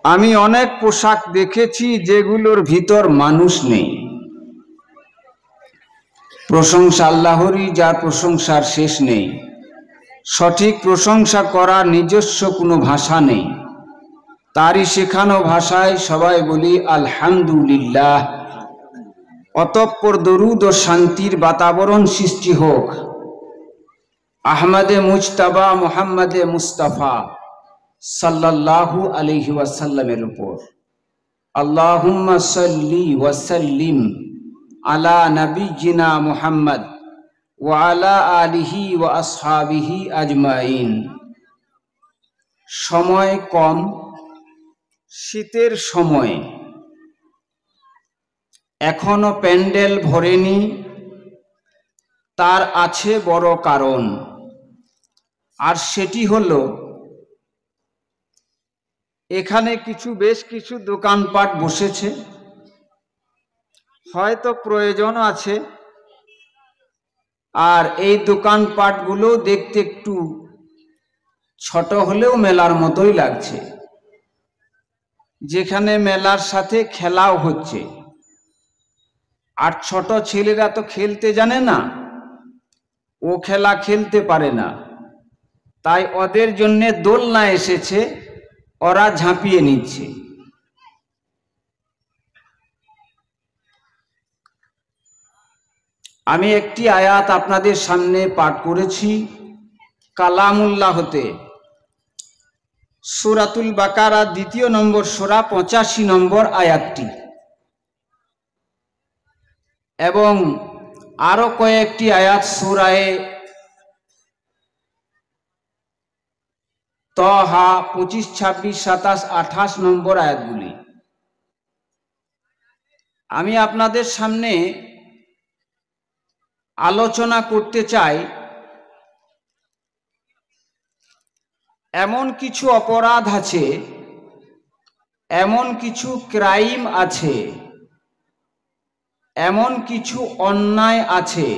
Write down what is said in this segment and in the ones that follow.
আমি অনেক পোশাক দেখেছি যেগুলোর ভিতর মানুষ নেই। প্রশংসা আল্লাহরই, যার প্রশংসার শেষ নেই। সঠিক প্রশংসা করার নিজস্ব কোনো ভাষা নেই। তারই শেখানো ভাষায় সবাই বলি আলহামদুলিল্লাহ। অতঃপর দরুদ ও শান্তির বাতাবরণ সৃষ্টি হোক আহমদে মুজতাবা মুহাম্মদে মুস্তাফা সাল্লাল্লাহু আলাইহি ওয়াসাল্লামের উপর। আল্লাহুম্মা সাল্লি ওয়া সাল্লিম আলা নাবিয়িনা মুহাম্মদ ওয়া আলা আলিহি ওয়া আসহাবিহি আজমাইন। সময় কম, শীতের সময়, এখনো প্যান্ডেল ভরেনি। তার আছে বড় কারণ, আর সেটি হলো এখানে বেশ কিছু দোকানপাট বসেছে। হয়তো প্রয়োজন আছে, আর এই দোকানপাটগুলো দেখতে একটু ছোট হলেও মেলার মতোই লাগছে, যেখানে মেলার সাথে খেলাও হচ্ছে। আর ছোট ছেলেরা তো খেলতে জানে না, ও খেলা খেলতে পারে না, তাই ওদের জন্য দোলনা এসেছে, ওরা ঝাঁপিয়ে নিচ্ছে। আমি একটি আয়াত আপনাদের সামনে পাঠ করেছি কালামুল্লাহ হতে, সূরাতুল বাকারা ২য় নম্বর সূরা ৮৫ নম্বর আয়াতটি, এবং আরো কয়েকটি আয়াত সূরায়ে তহা ২৫, ২৬, ২৭, ২৮ নম্বর আয়াতগুলি। আমি আপনাদের সামনে আলোচনা করতে চাই এমন কিছু অপরাধ আছে, এমন কিছু ক্রাইম আছে, এমন কিছু অন্যায় আছে,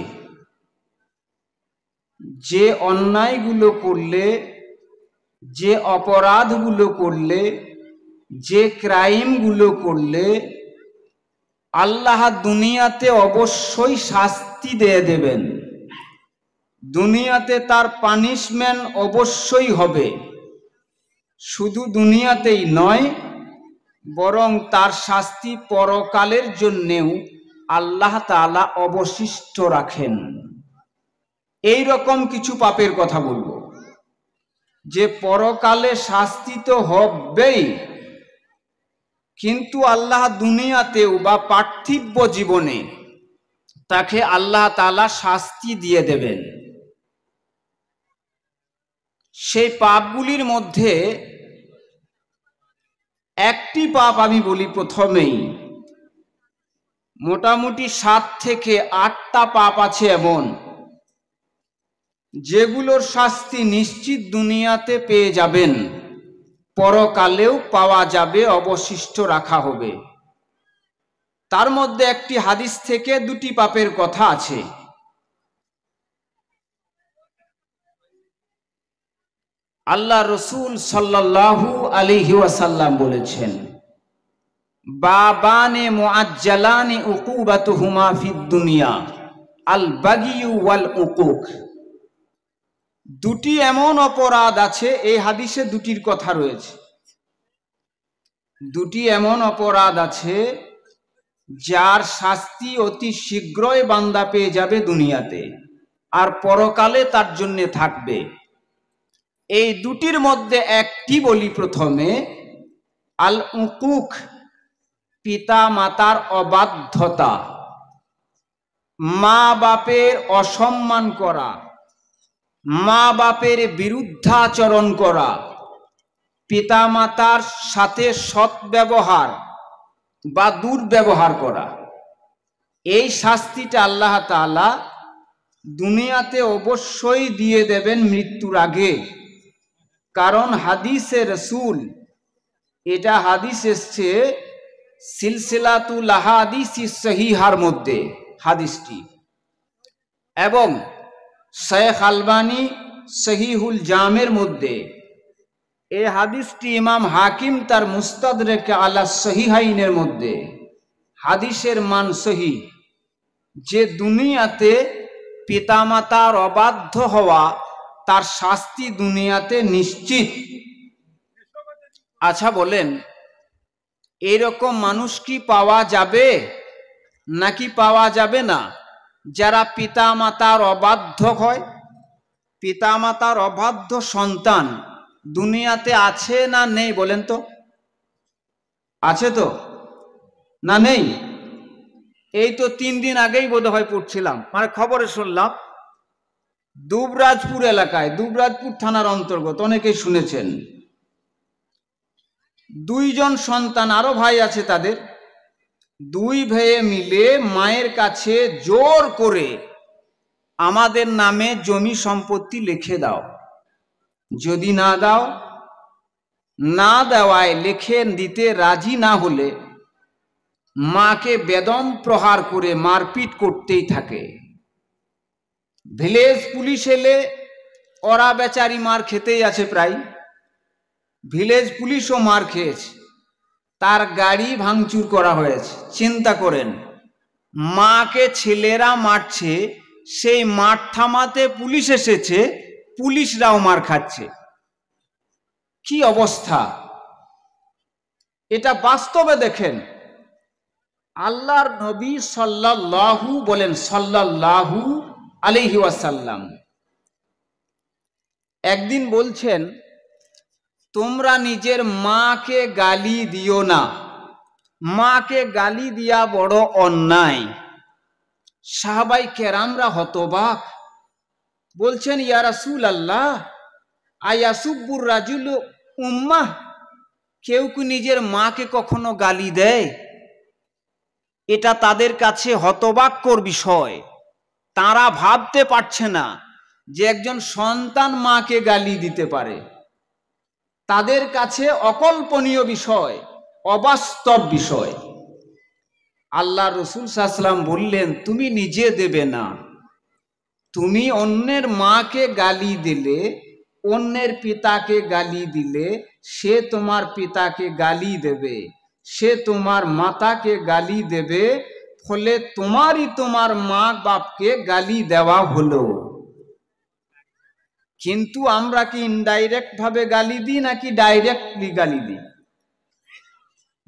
যে অন্যায়গুলো করলে, যে অপরাধগুলো করলে, যে ক্রাইমগুলো করলে আল্লাহ দুনিয়াতে অবশ্যই শাস্তি দিয়ে দেবেন। দুনিয়াতে তার পানিশমেন্ট অবশ্যই হবে। শুধু দুনিয়াতেই নয়, বরং তার শাস্তি পরকালের জন্যেও আল্লাহ তাআলা অবশিষ্ট রাখেন। এই রকম কিছু পাপের কথা বলবো, যে পরকালে শাস্তি তো হবেই, কিন্তু আল্লাহ দুনিয়াতেও বা পার্থিব জীবনে তাকে আল্লাহ তাআলা শাস্তি দিয়ে দেবেন। সেই পাপগুলির মধ্যে একটি পাপ আমি বলি প্রথমেই, মোটামুটি ৭ থেকে ৮টা পাপ আছে এমন, যেগুলোর শাস্তি নিশ্চিত দুনিয়াতে পেয়ে যাবেন, পরকালেও পাওয়া যাবে, অবশিষ্ট রাখা হবে। তার মধ্যে একটি হাদিস থেকে ২টি পাপের কথা আছে। আল্লাহ রসুল সাল্লাল্লাহু আলাইহি ওয়াসাল্লাম বলেছেন, বাবানে মুআজ্জালানি উকুবাতুহুমা ফিদ দুনিয়া আল বাগিয়ু ওয়াল উকুক। দুটি এমন অপরাধ আছে, এই হাদিসে দুটির কথা রয়েছে। দুটি এমন অপরাধ আছে যার শাস্তি অতি শীঘ্রই বান্দা পেয়ে যাবে দুনিয়াতে, আর পরকালে তার জন্য থাকবে। এই দুটির মধ্যে একটি বলি প্রথমে, আল উকুক, পিতা মাতার অবাধ্যতা, মা বাপের অসম্মান করা, মা বাপের বিরুদ্ধাচরণ করা, পিতা মাতার সাথে সৎব্যবহার বা দুর্ব্যবহার করা। এই শাস্তিটা আল্লাহ তাআলা দুনিয়াতে অবশ্যই দিয়ে দেবেন মৃত্যুর আগে। কারণ হাদিসে রাসূল, এটা হাদিস এসছে সিলসিলাতুল আহাদিসিস সহিহার মধ্যে হাদিসটি, এবং শেখ আলবানী সহিহুল জামের মধ্যে এই হাদিসটি ইমাম হাকিম তার মুস্তাদরেকে আলা সহিহাইনের মধ্যে, হাদিসের মান সহি, যে দুনিয়াতে পিতামাতার অবাধ্য হওয়া তার শাস্তি দুনিয়াতে নিশ্চিত। আচ্ছা বলেন, এরকম মানুষ কি পাওয়া যাবে নাকি পাওয়া যাবে না যারা পিতামাতার অবাধ্য হয়? পিতামাতার অবাধ্য সন্তান দুনিয়াতে আছে না নেই বলেন তো? আছে তো না নেই? এই তো 3 দিন আগেই বোধহয় পড়ছিলাম, মানে খবরে শুনলাম, দুবরাজপুর এলাকায়, দুবরাজপুর থানার অন্তর্গত, অনেকেই শুনেছেন, 2 জন সন্তান, আরো ভাই আছে তাদের, 2 ভাইয়ে মিলে মায়ের কাছে জোর করে আমাদের নামে জমি সম্পত্তি লিখে দাও, যদি না দাও, না দেওয়ায় লিখে দিতে রাজি না হলে মাকে বেদম প্রহার করে মারপিট করতেই থাকে। ভিলেজ পুলিশ এলে ওরা বেচারি মার খেতেই আছে, প্রায় ভিলেজ পুলিশও মার খেয়েছে, তার গাড়ি ভাঙচুর করা হয়েছে। চিন্তা করেন, মাকে ছেলেরা মারছে, সেই মার থামাতে পুলিশ এসেছে, পুলিশরাও মার খাচ্ছে। কি অবস্থা! এটা বাস্তবে দেখেন। আল্লাহর নবী সাল্লাল্লাহু বলেন, সাল্লাল্লাহু আলাইহি ওয়াসাল্লাম একদিন বলছেন, তোমরা নিজের মাকে গালি দিও না, মাকে গালি দিয়া বড় অন্যায়। সাহাবাই কেরামরা হতবাক, বলছেন, ইয়া রাসূলুল্লাহ, আয়াসুব্বুর রাজুলু উম্মাহ, কেউ কি নিজের মাকে কখনো গালি দেয়? এটা তাদের কাছে হতবাক্যর বিষয়। তারা ভাবতে পারছে না যে একজন সন্তান মাকে গালি দিতে পারে। তাদের কাছে অকল্পনীয় বিষয়, অবাস্তব বিষয়। আল্লাহ রসুল সাল্লাল্লাহু আলাইহি ওয়াসাল্লাম বললেন, তুমি নিজে দেবে না, তুমি অন্যের মাকে গালি দিলে, অন্যের পিতাকে গালি দিলে, সে তোমার পিতাকে গালি দেবে, সে তোমার মাতাকে গালি দেবে, ফলে তোমারই তোমার মা বাপকে গালি দেওয়া হলো। কিন্তু আমরা কি ইনডাইরেক্ট ভাবে গালি দিই নাকি ডাইরেক্টলি গালি দিই?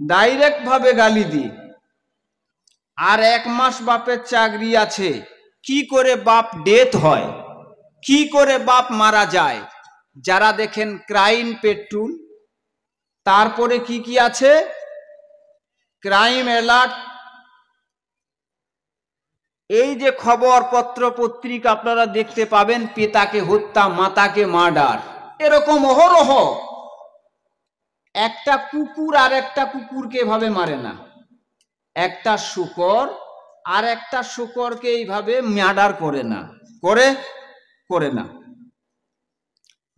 ডাইরেক্ট ভাবে গালি দিই। আর 1 মাস বাপের চাকরি আছে, কি করে বাপ ডেথ হয়, কি করে বাপ মারা যায়। যারা দেখেন ক্রাইম পেট্রোল, তারপরে কি কি আছে, ক্রাইম অ্যালার্ট, এই যে খবর পত্র পত্রিকা আপনারা দেখতে পাবেন, পিতাকে হত্যা, মাতাকে মার্ডার, এরকম অহরহ। একটা কুকুর আর একটা কুকুরকে এভাবে মারে না, একটা শূকর আর একটা শূকরকে এইভাবে মার্ডার করে না, করে না।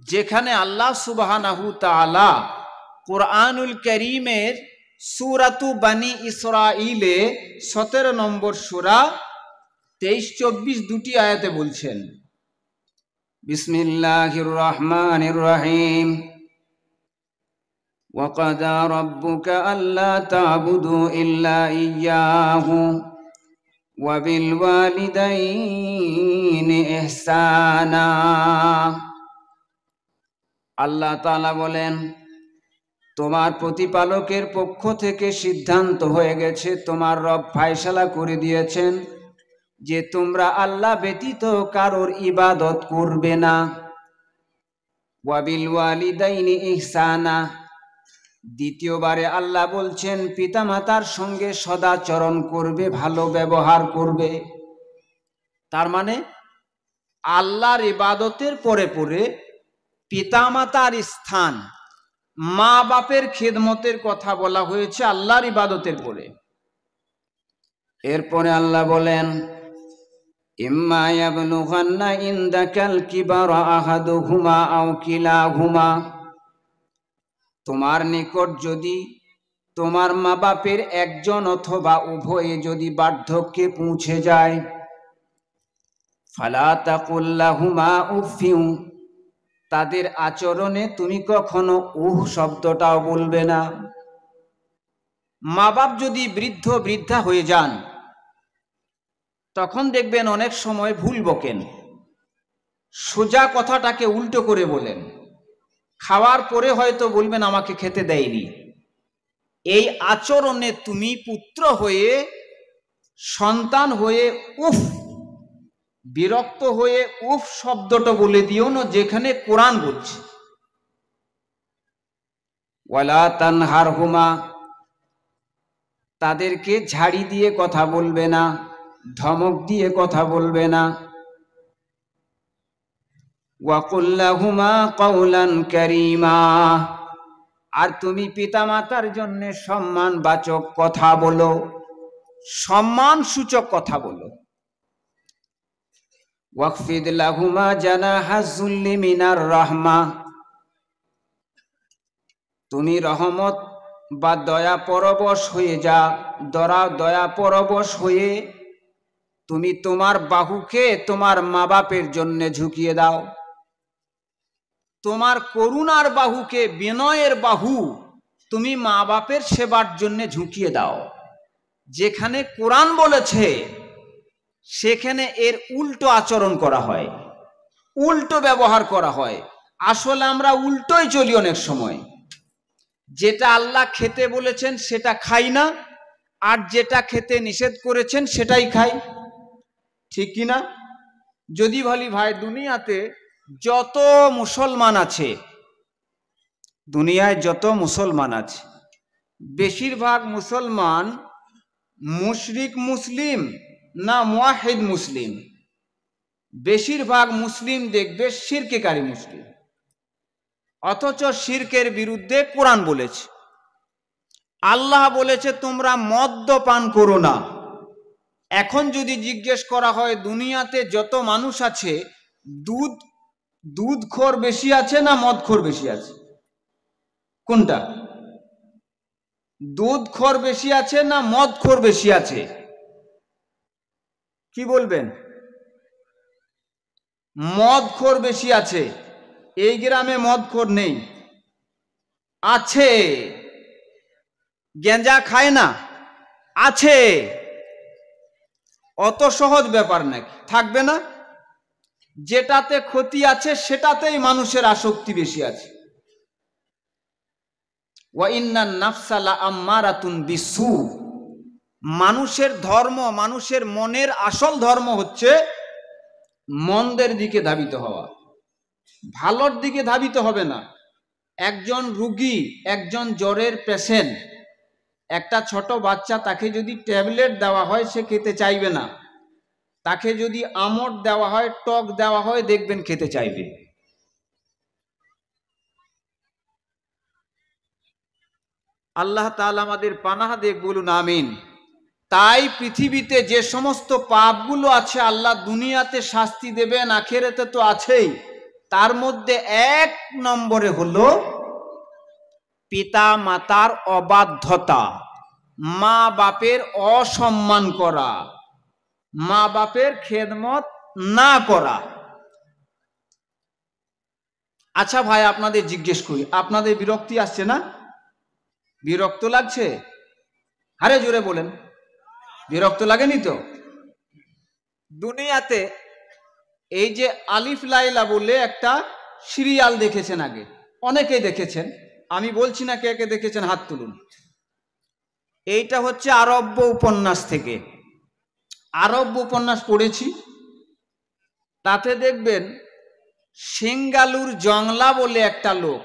যেখানে আল্লাহ সুবহানাহু তাআলা কুরআনুল কারীমের সূরাতু বানি ইসরাঈলে 17 নম্বর সূরা 23-24 দুটি আয়াতে বলছেন, বিসমিল্লাহির রহমানির রহিম, ওয়াকাদা রাব্বুকা আল্লা তা'বুদু ইল্লা ইয়্যাহু ওয়া বিল ওয়ালিদাইনি ইহসানা। আল্লাহ তাআলা বলেন, তোমার প্রতিপালকের পক্ষ থেকে সিদ্ধান্ত হয়ে গেছে, তোমার রব ফয়সালা করে দিয়েছেন যে তোমরা আল্লাহ ব্যতীত কারোর ইবাদত করবে না। ওয়া বিল ওয়ালিদাইনি ইহসানা, দ্বিতীয়বারে আল্লাহ বলছেন পিতামাতার সঙ্গে সদাচরণ করবে, ভালো ব্যবহার করবে। তার মানে আল্লাহর ইবাদতের পরে পরে পিতামাতার স্থান, মা বাপের খেদমতের কথা বলা হয়েছে আল্লাহর ইবাদতের পরে। এরপরে আল্লাহ বলেন, ইম্মা ইয়াবলুগান্না ইনদাকাল কিবারা আহাদুহুমা আও কিলাহুমা, তোমার নিকট যদি তোমার মা বাপের একজন অথবা উভয়ে যদি বার্ধক্যে পৌঁছে যায়, ফালা তাকুল লাহুমা উফিউ, তাদের আচরণে তুমি কখনো উহ শব্দটাও বলবে না। মা বাপ যদি বৃদ্ধ বৃদ্ধা হয়ে যান, তখন দেখবেন অনেক সময় ভুল বকেন, সোজা কথাটাকে উল্টো করে বলেন। খাওয়ার পরে হয়তো বলবেন আমাকে খেতে দেয়নি। এই আচরণে তুমি পুত্র হয়ে, সন্তান হয়ে উফ, বিরক্ত হয়ে উফ শব্দটা বলে দিও না, যেখানে কোরআন বলছে। ওয়ালা তানহারহুমা, তাদেরকে ঝাড়ি দিয়ে কথা বলবে না, ধমক দিয়ে কথা বলবে না। ওয়াকুল লাহুমা কাওলান কারীমা, আর তুমি পিতামাতার জন্য সম্মানবাচক কথা বলো, সম্মান সূচক কথা বলো। ওয়াকফিদ লাহুমা জানাহা যুল্লি মিনার রাহমা, তুমি রহমত বা দয়া পরবশ হয়ে যা, দয়া পরবশ হয়ে তুমি তোমার বাহুকে তোমার মা বাপের জন্য ঝুঁকিয়ে দাও। তোমার করুণার বাহুকে, বিনয়ের বাহু তুমি মা বাপের সেবার জন্য ঝুঁকিয়ে দাও। যেখানে কোরআন বলেছে সেখানে এর উল্টো আচরণ করা হয়, উল্টো ব্যবহার করা হয়। আসলে আমরা উল্টোই চলি অনেক সময়। যেটা আল্লাহ খেতে বলেছেন সেটা খাই না, আর যেটা খেতে নিষেধ করেছেন সেটাই খাই, ঠিক কিনা? যদি বলি ভাই দুনিয়াতে যত মুসলমান আছে, দুনিয়ায় যত মুসলমান আছে, বেশিরভাগ মুসলমান মুশরিক মুসলিম না মুওয়াহিদ মুসলিম? বেশিরভাগ মুসলিম দেখবে শিরকেকারী মুসলিম। অথচ শিরকের বিরুদ্ধে কোরআন বলেছে, আল্লাহ বলেছে তোমরা মদ্যপান করো না। এখন যদি জিজ্ঞেস করা হয় দুনিয়াতে যত মানুষ আছে, দুধখোর বেশি আছে না মদখোর বেশি আছে? কোনটা? দুধখোর বেশি আছে না মদখোর বেশি আছে? কি বলবেন? মদখোর বেশি আছে। এই গ্রামে মদখোর নেই, আছে। গেঞ্জা খায় না, আছে। অত সহজ ব্যাপার নাকি? থাকবে না? যেটাতে ক্ষতি আছে সেটাতেই মানুষের আসক্তি বেশি আছে। ওয়া ইন্নান নাফসা লাআম্মারাতুন বিসু, মানুষের ধর্ম, মানুষের মনের আসল ধর্ম হচ্ছে মন্দের দিকে ধাবিত হওয়া, ভালোর দিকে ধাবিত হবে না। একজন রুগী, একজন জ্বরের পেশেন্ট, একটা ছোট বাচ্চা, তাকে যদি ট্যাবলেট দেওয়া হয় সে খেতে চাইবে না। তাকে যদি আমট দেওয়া হয়, টক দেওয়া হয়, দেখবেন খেতে চাইবে। আল্লাহ তাআলা আমাদের পানাহ দেখ, বলুন আমিন। তাই পৃথিবীতে যে সমস্ত পাপগুলো আছে আল্লাহ দুনিয়াতে শাস্তি দেবেন, আখিরাতে তো আছেই। তার মধ্যে 1 নম্বরে হলো পিতা মাতার অবাধ্যতা, মা বাপের অসম্মান করা, মা বাপের খেদমত না করা। আচ্ছা ভাই, আপনাদের জিজ্ঞেস করি, আপনাদের বিরক্তি আসছে না? বিরক্ত লাগছে? আরে জোরে বলেন, বিরক্ত লাগেনি তো? দুনিয়াতে এই যে আলিফ লাইলা বলে একটা সিরিয়াল দেখেছেন, আগে অনেকেই দেখেছেন, আমি বলছি না কে কে দেখেছেন হাত তুলুন। এইটা হচ্ছে আরব্য উপন্যাস থেকে, আরব্য উপন্যাস পড়েছি। তাতে দেখবেন সিঙ্গালুর জংলা বলে একটা লোক,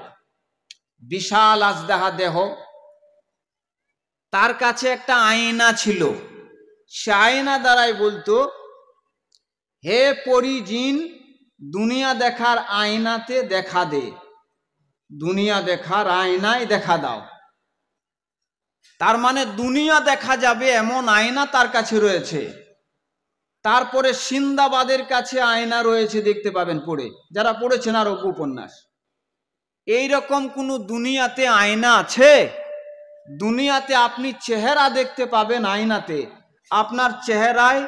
বিশাল আজদাহা দেহ, তার কাছে একটা আয়না ছিল। সে আয়না দ্বারাই বলতো, হে পরি জিন, দুনিয়া দেখার আয়নাতে দেখা দে, দুনিয়া দেখার আয়নায় দেখা দাও। তার মানে দুনিয়া দেখা যাবে এমন আয়না তার কাছে রয়েছে। তারপরে সিন্দাবাদের কাছে আয়না রয়েছে, দেখতে পাবেন পড়ে, যারা পড়েছেন আরব্য উপন্যাস। এইরকম কোনো দুনিয়াতে আয়না আছে? দুনিয়াতে আপনি চেহারা দেখতে পাবেন আয়নাতে, আপনার চেহারায়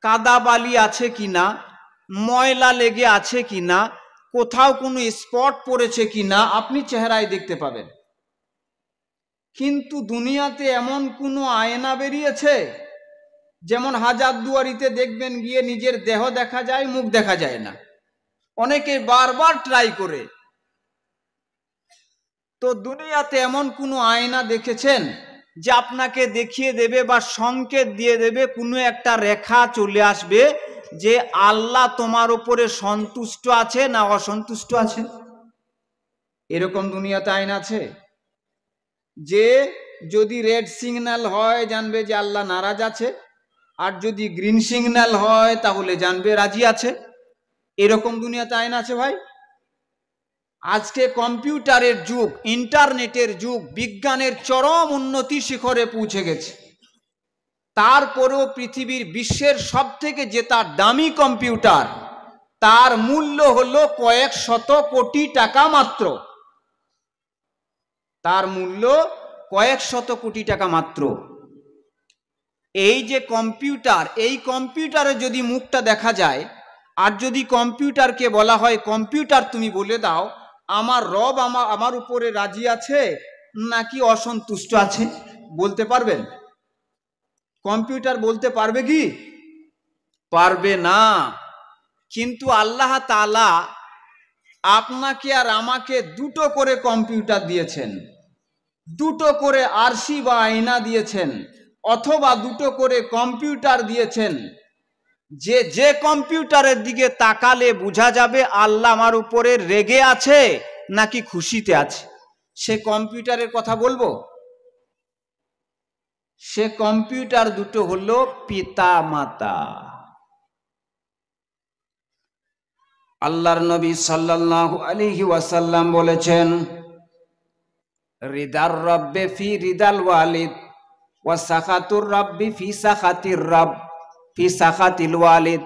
কাদা বালি আছে কিনা, ময়লা লেগে আছে কিনা, কোথাও কোনো স্পট পড়েছে কি না আপনি চেহারায় দেখতে পাবেন। কিন্তু দুনিয়াতে এমন কোনো আয়না বেরিয়েছে, যেমন হাজারদুয়ারিতে দেখবেন গিয়ে নিজের দেহ দেখা যায়, মুখ দেখা যায় না, অনেকে বারবার ট্রাই করে। তো দুনিয়াতে এমন কোনো আয়না দেখেছেন যে আপনাকে দেখিয়ে দেবে বা সংকেত দিয়ে দেবে, কোনো একটা রেখা চলে আসবে যে আল্লাহ তোমার উপরে সন্তুষ্ট আছে না অসন্তুষ্ট আছে? এরকম দুনিয়াতে আইন আছে যে যদি রেড সিগন্যাল হয় জানবে যে আল্লাহ নারাজ আছে, আর যদি গ্রিন সিগন্যাল হয় তাহলে জানবে রাজি আছে। এরকম দুনিয়াতে আইন আছে ভাই? আজকে কম্পিউটারের যুগ, ইন্টারনেটের যুগ, বিজ্ঞানের চরম উন্নতি শিখরে পৌঁছে গেছে। তারপরেও পৃথিবীর বিশ্বের সব থেকে যেটা দামি কম্পিউটার, তার মূল্য হলো কয়েক শত কোটি টাকা মাত্র। তার মূল্য কয়েক শত কোটি টাকা মাত্র। এই যে কম্পিউটার, এই কম্পিউটারে যদি মুখটা দেখা যায়, আর যদি কম্পিউটারকে বলা হয় কম্পিউটার তুমি বলে দাও আমার রব আমার উপরে রাজি আছে নাকি অসন্তুষ্ট আছে, বলতে পারবেন? কম্পিউটার বলতে পারবে কি? পারবে না। কিন্তু আল্লাহ তাআলা আপনাকে আর আমাকে দুটো করে কম্পিউটার দিয়েছেন, দুটো করে আরশি বা আয়না দিয়েছেন, অথবা দুটো করে কম্পিউটার দিয়েছেন, যে কম্পিউটারের দিকে তাকালে বোঝা যাবে আল্লাহ আমার উপরে রেগে আছে নাকি খুশিতে আছে। সে কম্পিউটারের কথা বলবো। সে কম্পিউটার দুটো হলো পিতা মাতা। আল্লাহর নবী সাল্লাল্লাহু আলাইহি ওয়াসাল্লাম বলেছেন, রিদার রব্বে ফি রিদাল ওয়ালিদ ওয়া সাখাতুর রাব্বি ফি সাখাতির রাব ফি সাখাতিল ওয়ালিদ।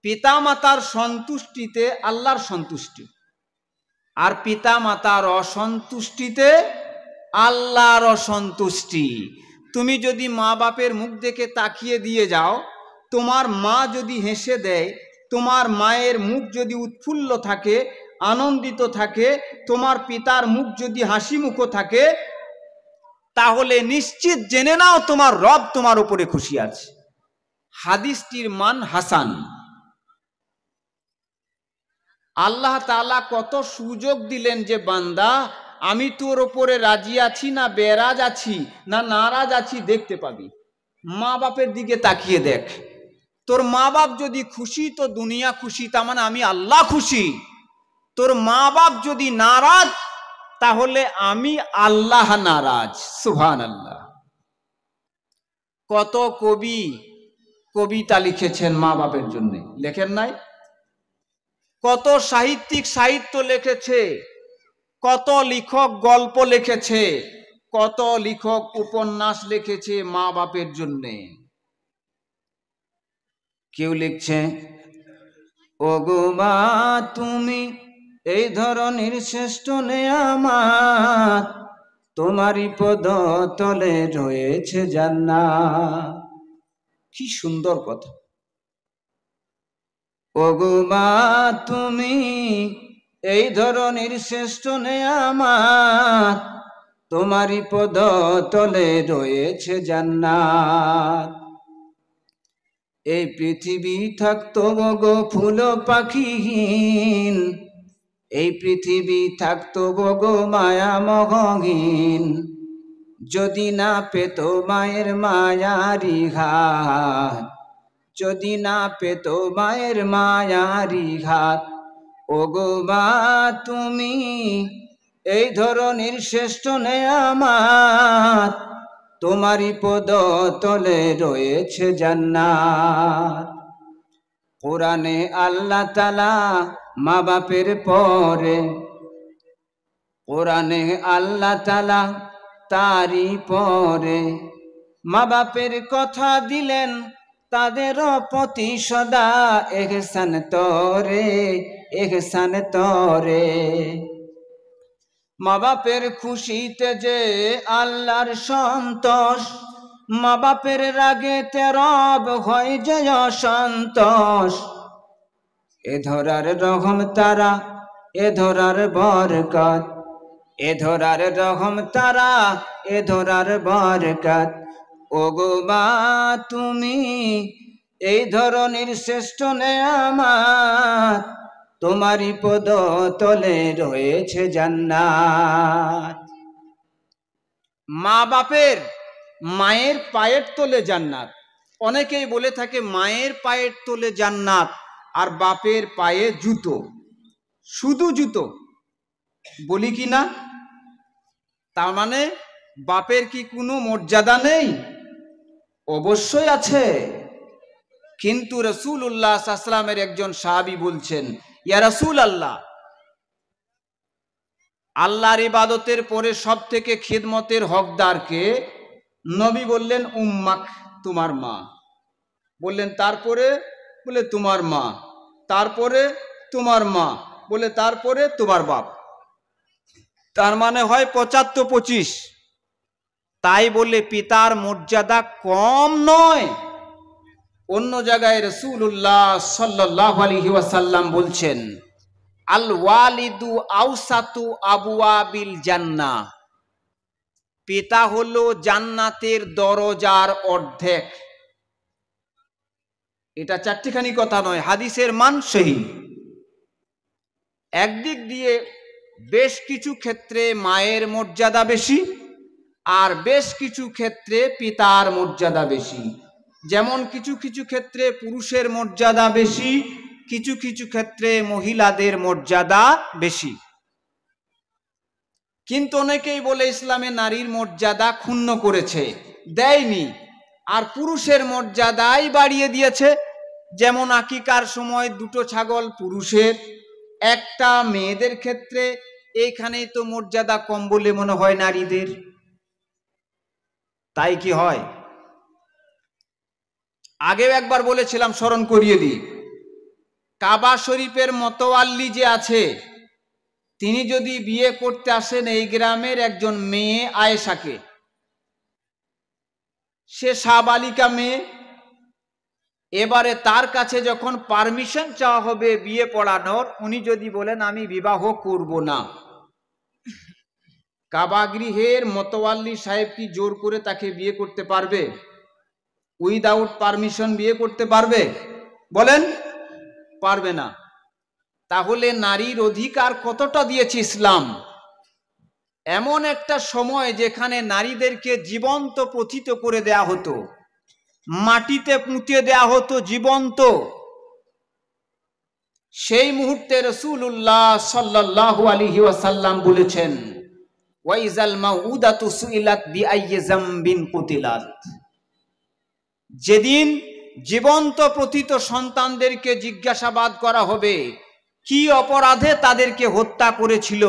পিতা মাতার সন্তুষ্টিতে আল্লাহর সন্তুষ্টি, আর পিতা মাতার অসন্তুষ্টিতে আল্লাহর অসন্তুষ্টি। তুমি যদি মা বাপের মুখ দেখে তাকিয়ে দিয়ে যাও, তোমার মা যদি হেসে দেয়, তোমার মায়ের মুখ যদি উৎফুল্ল থাকে, আনন্দিত থাকে, তোমার পিতার মুখ যদি হাসি মুখ থাকে, তাহলে নিশ্চিত জেনে নাও তোমার রব তোমার উপরে খুশি আছে। হাদিসটির মান হাসান। আল্লাহ তাআলা কত সুযোগ দিলেন যে বান্দা আমি তোর ওপরে রাজি আছি না বেরাজ আছি না নারাজ আছি দেখতে পাবি। মা বাপের দিকে তাকিয়ে দেখ, তোর মা বাপ যদি খুশি তো দুনিয়া খুশি, তার মানে আমি আল্লাহ খুশি। তোর মা বাপ যদি নারাজ তাহলে আমি আল্লাহ নারাজ। সুবহানাল্লাহ। কত কবি কবিতা লিখেছেন মা বাপের জন্য, লেখেন নাই? কত সাহিত্যিক সাহিত্য লিখেছে, কত লেখক গল্প লিখেছে, কত লেখক উপন্যাস লিখেছে মা বাপের জন্য। কেউ লিখছে, ওগো মা তুমি এই ধরনের শ্রেষ্ঠ নেয়ামত, তোমারই পদ তলে রয়েছে জান্নাত। কি সুন্দর কথা। ওগো মা তুমি এই ধরনের শ্রেষ্ঠ নেয়ামত, তোমারই পদ তলে রয়েছে জান্নাত। এই পৃথিবী থাকতো গো ফুল পাখিহীন, এই পৃথিবী থাকতো গো মায়া মহহীন, যদি না পেত মায়ের মায়ারি ঘাত, যদি না পেত মায়ের মায়ারি ঘাত। ওগো মা তুমি এই ধরনের শ্রেষ্ঠ নেয়ামত, তোমারই পদ তলে রয়েছে জান্নাত। কোরআনে আল্লাহ তাআলা মা বাপের পরে, কোরআনে আল্লাহ তাআলা তারই পরে মা বাপের কথা দিলেন, তাদের প্রতি সদা ইহসান তরে, ইহসান তরে। মা বাপের খুশিতে যে আল্লাহর সন্তোষ, মা বাপের রাগেতে রব হয় যে অসন্তোষ। এ ধরার রহম তারা, এ ধরার বরকত, এ ধরার রহম তারা, এ ধরার বরকত। ওগো মা তুমি এই ধরনের শ্রেষ্ঠ নেয়ামত, তোমারই পদ তলে রয়েছে জান্নাত। মা বাপের, মায়ের পায়ের তলে জান্নাত। অনেকেই বলে থাকে মায়ের পায়ের তলে জান্নাত আর বাপের পায়ে জুতো, শুধু জুতো। বলি কি না? তার মানে বাপের কি কোনো মর্যাদা নেই? অবশ্যই আছে। কিন্তু রাসূলুল্লাহ সাল্লাল্লাহু আলাইহি ওয়াসাল্লামের একজন সাহাবী বলছেন, ইয়া রাসূলুল্লাহ, আল্লাহর ইবাদতের পরে সব থেকে খিদমতের হকদার কে? নবী বললেন উম্মাক, তোমার মা। বললেন তারপরে? বলে তোমার মা। তারপরে? তোমার মা। বলে তারপরে তোমার বাপ। তার মানে হয় 75-25। তাই বলে পিতার মর্যাদা কম নয়। অন্য জায়গায় রাসূলুল্লাহ সাল্লাল্লাহু আলাইহি ওয়াসাল্লাম বলছেন, আল ওয়ালিদু আওসাতু আবওয়াবিল জান্নাহ, পিতা হলো জান্নাতের দরজার অর্ধেক। এটা চারটিখানি কথা নয়, হাদিসের মান সহিহ। একদিক দিয়ে বেশ কিছু ক্ষেত্রে মায়ের মর্যাদা বেশি, আর বেশ কিছু ক্ষেত্রে পিতার মর্যাদা বেশি। যেমন কিছু কিছু ক্ষেত্রে পুরুষের মর্যাদা বেশি, কিছু কিছু ক্ষেত্রে মহিলাদের মর্যাদা বেশি। কিন্তু অনেকেই বলে ইসলামে নারীর মর্যাদা ক্ষুণ্ণ করেছে, দেয়নি, আর পুরুষের মর্যাদাই বাড়িয়ে দিয়েছে। যেমন আকিকার সময় 2টো ছাগল পুরুষের, একটা মেয়েদের ক্ষেত্রে। এইখানেই তো মর্যাদা কম বলে মনে হয় নারীদের। তাই কি হয়? আগেও একবার বলেছিলাম, স্মরণ করিয়ে দিই। কাবা শরীফের মতোয়াল্লি যে আছে, তিনি যদি বিয়ে করতে আসেন এই গ্রামের একজন মেয়ে আয়েশাকে, সে সাবালিকা মেয়ে, এবারে তার কাছে যখন পারমিশন চাওয়া হবে বিয়ে পড়ানোর, উনি যদি বলেন আমি বিবাহ করব না, কাবা গৃহের মতোয়াল্লি সাহেব কি জোর করে তাকে বিয়ে করতে পারবে? উইদাউট পারমিশন বিয়ে করতে পারবে? বলেন, পারবে না। তাহলে নারীর অধিকার কতটা দিয়েছে ইসলাম? এমন একটা সময় যেখানে নারীদেরকে জীবন্ত পতিত করে দেয়া হতো, মাটিতে পুঁতে দেয়া হতো জীবন্ত। সেই মুহূর্তে রাসূলুল্লাহ সাল্লাল্লাহু আলাইহি ওয়াসাল্লাম বলেছেন, ওয়াইজাল মাউউদাতু সুইলাত বিআইয়ি যামবিন কুতিলাত, যেদিন জীবন্ত পতিত সন্তানদেরকে জিজ্ঞাসাবাদ করা হবে কি অপরাধে তাদেরকে হত্যা করেছিল,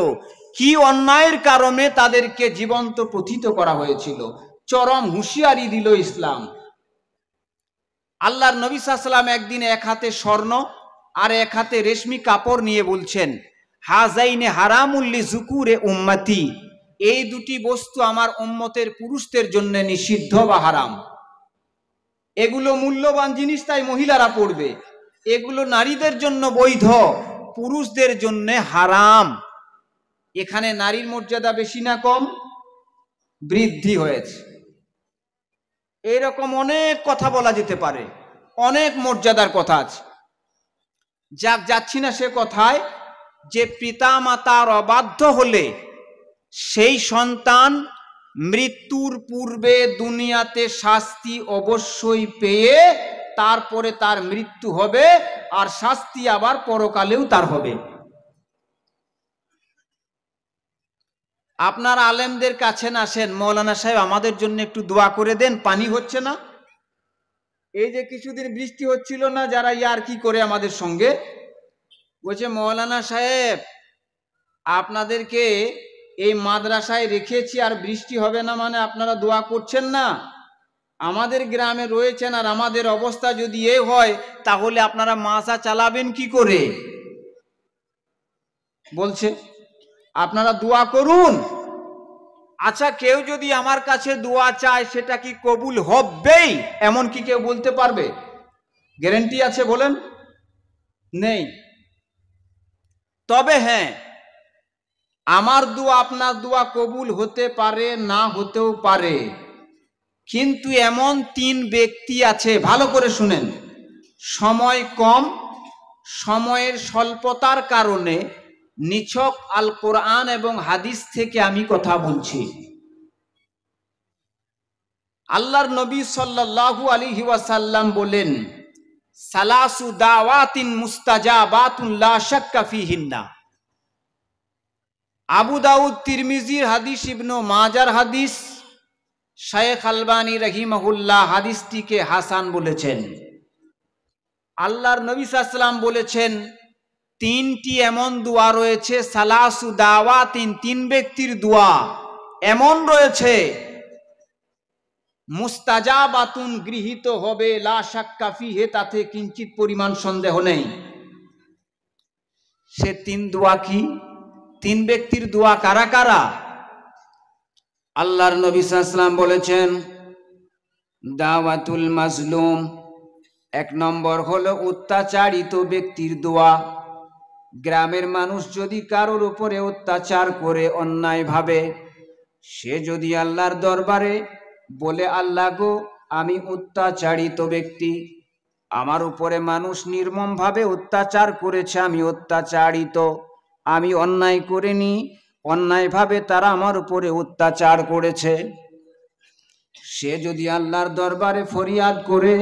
কি অন্যায়ের কারণে তাদেরকে জীবন্ত পতিত করা হয়েছিল। চরম হুঁশিয়ারি দিল ইসলাম। আল্লাহর নবী সাল্লাল্লাহু আলাইহি ওয়াসাল্লাম একদিন এক হাতে স্বর্ণ আর এক হাতে রেশমি কাপড় নিয়ে বলছেন, হাজাইনে হারামুল লিযুকুরে উম্মতি, এই দুটি বস্তু আমার উম্মতের পুরুষদের জন্য নিষিদ্ধ বা হারাম। এগুলো মূল্যবান জিনিস, তাই মহিলারা পড়বে। এগুলো নারীদের জন্য বৈধ, পুরুষদের জন্য হারাম। এখানে নারীর মর্যাদা বেশি না কম? বৃদ্ধি হয়েছে। এরকম অনেক কথা বলা যেতে পারে, অনেক মর্যাদার কথা আছে। যাচ্ছি না সে কথায়, যে পিতা মাতার অবাধ্য হলে সেই সন্তান মৃত্যুর পূর্বে দুনিয়াতে শাস্তি অবশ্যই পেয়ে তারপরে তার মৃত্যু হবে, আর শাস্তি আবার পরকালেও তার হবে। আপনারা আলেমদের কাছে আসেন, মৌলানা সাহেব আমাদের জন্য একটু দোয়া করে দেন, পানি হচ্ছে না। এই যে কিছুদিন বৃষ্টি হচ্ছিল না, যারা ইয়ার কি করে আমাদের সঙ্গে বলছে, মৌলানা সাহেব আপনাদেরকে এই মাদ্রাসায় রেখেছি আর বৃষ্টি হবে না, মানে আপনারা দোয়া করছেন না। আমাদের গ্রামে রয়েছেন আর আমাদের অবস্থা যদি এই হয়, তাহলে আপনারা মাসা চালাবেন কি করে? বলছে আপনারা দোয়া করুন। আচ্ছা, কেউ যদি আমার কাছে দোয়া চায় সেটা কি কবুল হবেই এমন কি কেউ বলতে পারবে? গ্যারান্টি আছে? বলেন, নেই। তবে হ্যাঁ, আমার দোয়া আপনার দোয়া কবুল হতে পারে, না হতেও পারে, কিন্তু এমন 3 ব্যক্তি আছে, ভালো করে শুনেন, সময় কম, সময়ের স্বল্পতার কারণে নিছক আল কোরআন এবং হাদিস থেকে আমি কথা বলছি। আল্লাহর নবী সাল্লাল্লাহু আলাইহি ওয়াসাল্লাম বলেন, সালাসু দাওয়াতিন মুস্তাজাবাতুন লা শাক্কা ফিহিন্না। আবু দাউদ, তিরমিজির হাদিস, ইবনে মাজার হাদিস, শায়েখ আলবানী রাহিমাহুল্লাহ হাদিসটিকে হাসান বলেছেন। আল্লাহর নবী সাল্লাল্লাহু আলাইহি ওয়াসাল্লাম বলেছেন, 3টি এমন দোয়া রয়েছে, সালাসু দাওয়াতিন, 3 ব্যক্তির দোয়া এমন রয়েছে, মুস্তাজাবাতুন, গৃহীত হবে, লা শাক্কা ফিহি, তাতে কিঞ্চিত পরিমাণ সন্দেহ নেই। সে 3 দোয়া কি? 3 ব্যক্তির দোয়া কারা কারা? আল্লাহর নবী সাল্লাল্লাহু আলাইহি ওয়াসাল্লাম বলেছেন, দাওয়াতুল মাজলুম, 1 নম্বর হলো অত্যাচারিত ব্যক্তির দোয়া। গ্রামের মানুষ যদি কারোর উপরে অত্যাচার করে অন্যায়ভাবে, সে যদি আল্লাহর দরবারে বলে, আল্লাহ গো, আমি অত্যাচারিত ব্যক্তি, আমার উপরে মানুষ নির্মমভাবে অত্যাচার করেছে, আমি অত্যাচারিত, আমি অন্যায় করিনি, অন্যায়ভাবে তারা আমার উপরে অত্যাচার করেছে, সে যদি আল্লাহর দরবারে ফরিয়াদ করে,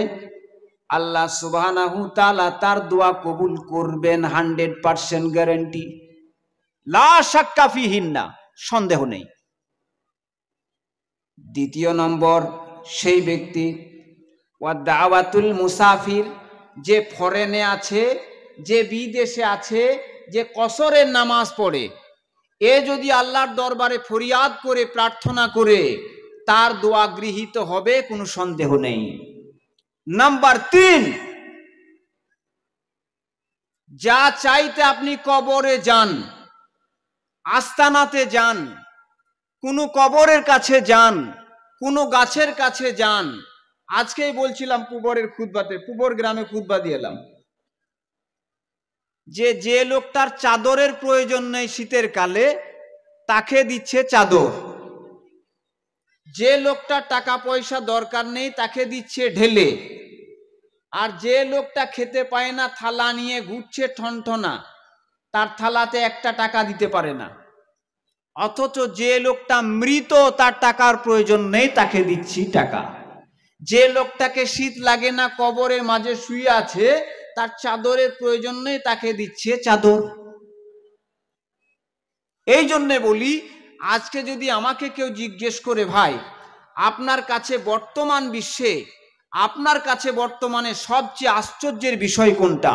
আল্লাহ সুবহানাহু তাআলা তার দোয়া কবুল করবেন, 100% গ্যারান্টি, লা শাক্কা ফিহিন্না, সন্দেহ নেই। 2 নম্বর, সেই ব্যক্তি ওয়া দাওয়াতুল মুসাফির, যে ফরেনে আছে, যে বিদেশে আছে, যে কসরের নামাজ পড়ে, এ যদি আল্লাহর দরবারে ফরিয়াদ করে, প্রার্থনা করে, তার দোয়া গৃহীত হবে, কোনো সন্দেহ নেই। নাম্বার 3, যা চাইতে আপনি কবরে যান, আস্তানাতে যান, কোনো কবরের কাছে যান, কোনো গাছের কাছে যান। আজকেই বলছিলাম পুবরের খুতবাতে, পুবর গ্রামে খুতবা দিয়ে এলাম, যে লোকটার চাদরের প্রয়োজন নেই শীতের কালে, তাকে দিচ্ছে চাদর। যে লোকটার টাকা পয়সা দরকার নেই, তাকে দিচ্ছে ঢেলে। আর যে লোকটা খেতে পায় না, থালা নিয়ে ঘুরছে ঠনঠনা, তার থালাতে 1টা টাকা দিতে পারে না। অথচ যে লোকটা মৃত, তার টাকার প্রয়োজন নেই, তাকে দিচ্ছি টাকা। যে লোকটাকে শীত লাগে না, কবরের মাঝে শুয়ে আছে, তার চাদরের প্রয়োজন নেই, তাকে দিচ্ছে চাদর। এই জন্যে বলি, আজকে যদি আমাকে কেউ জিজ্ঞেস করে, ভাই আপনার কাছে বর্তমান বিশ্বে, আপনার কাছে বর্তমানে সবচেয়ে আশ্চর্যের বিষয় কোনটা,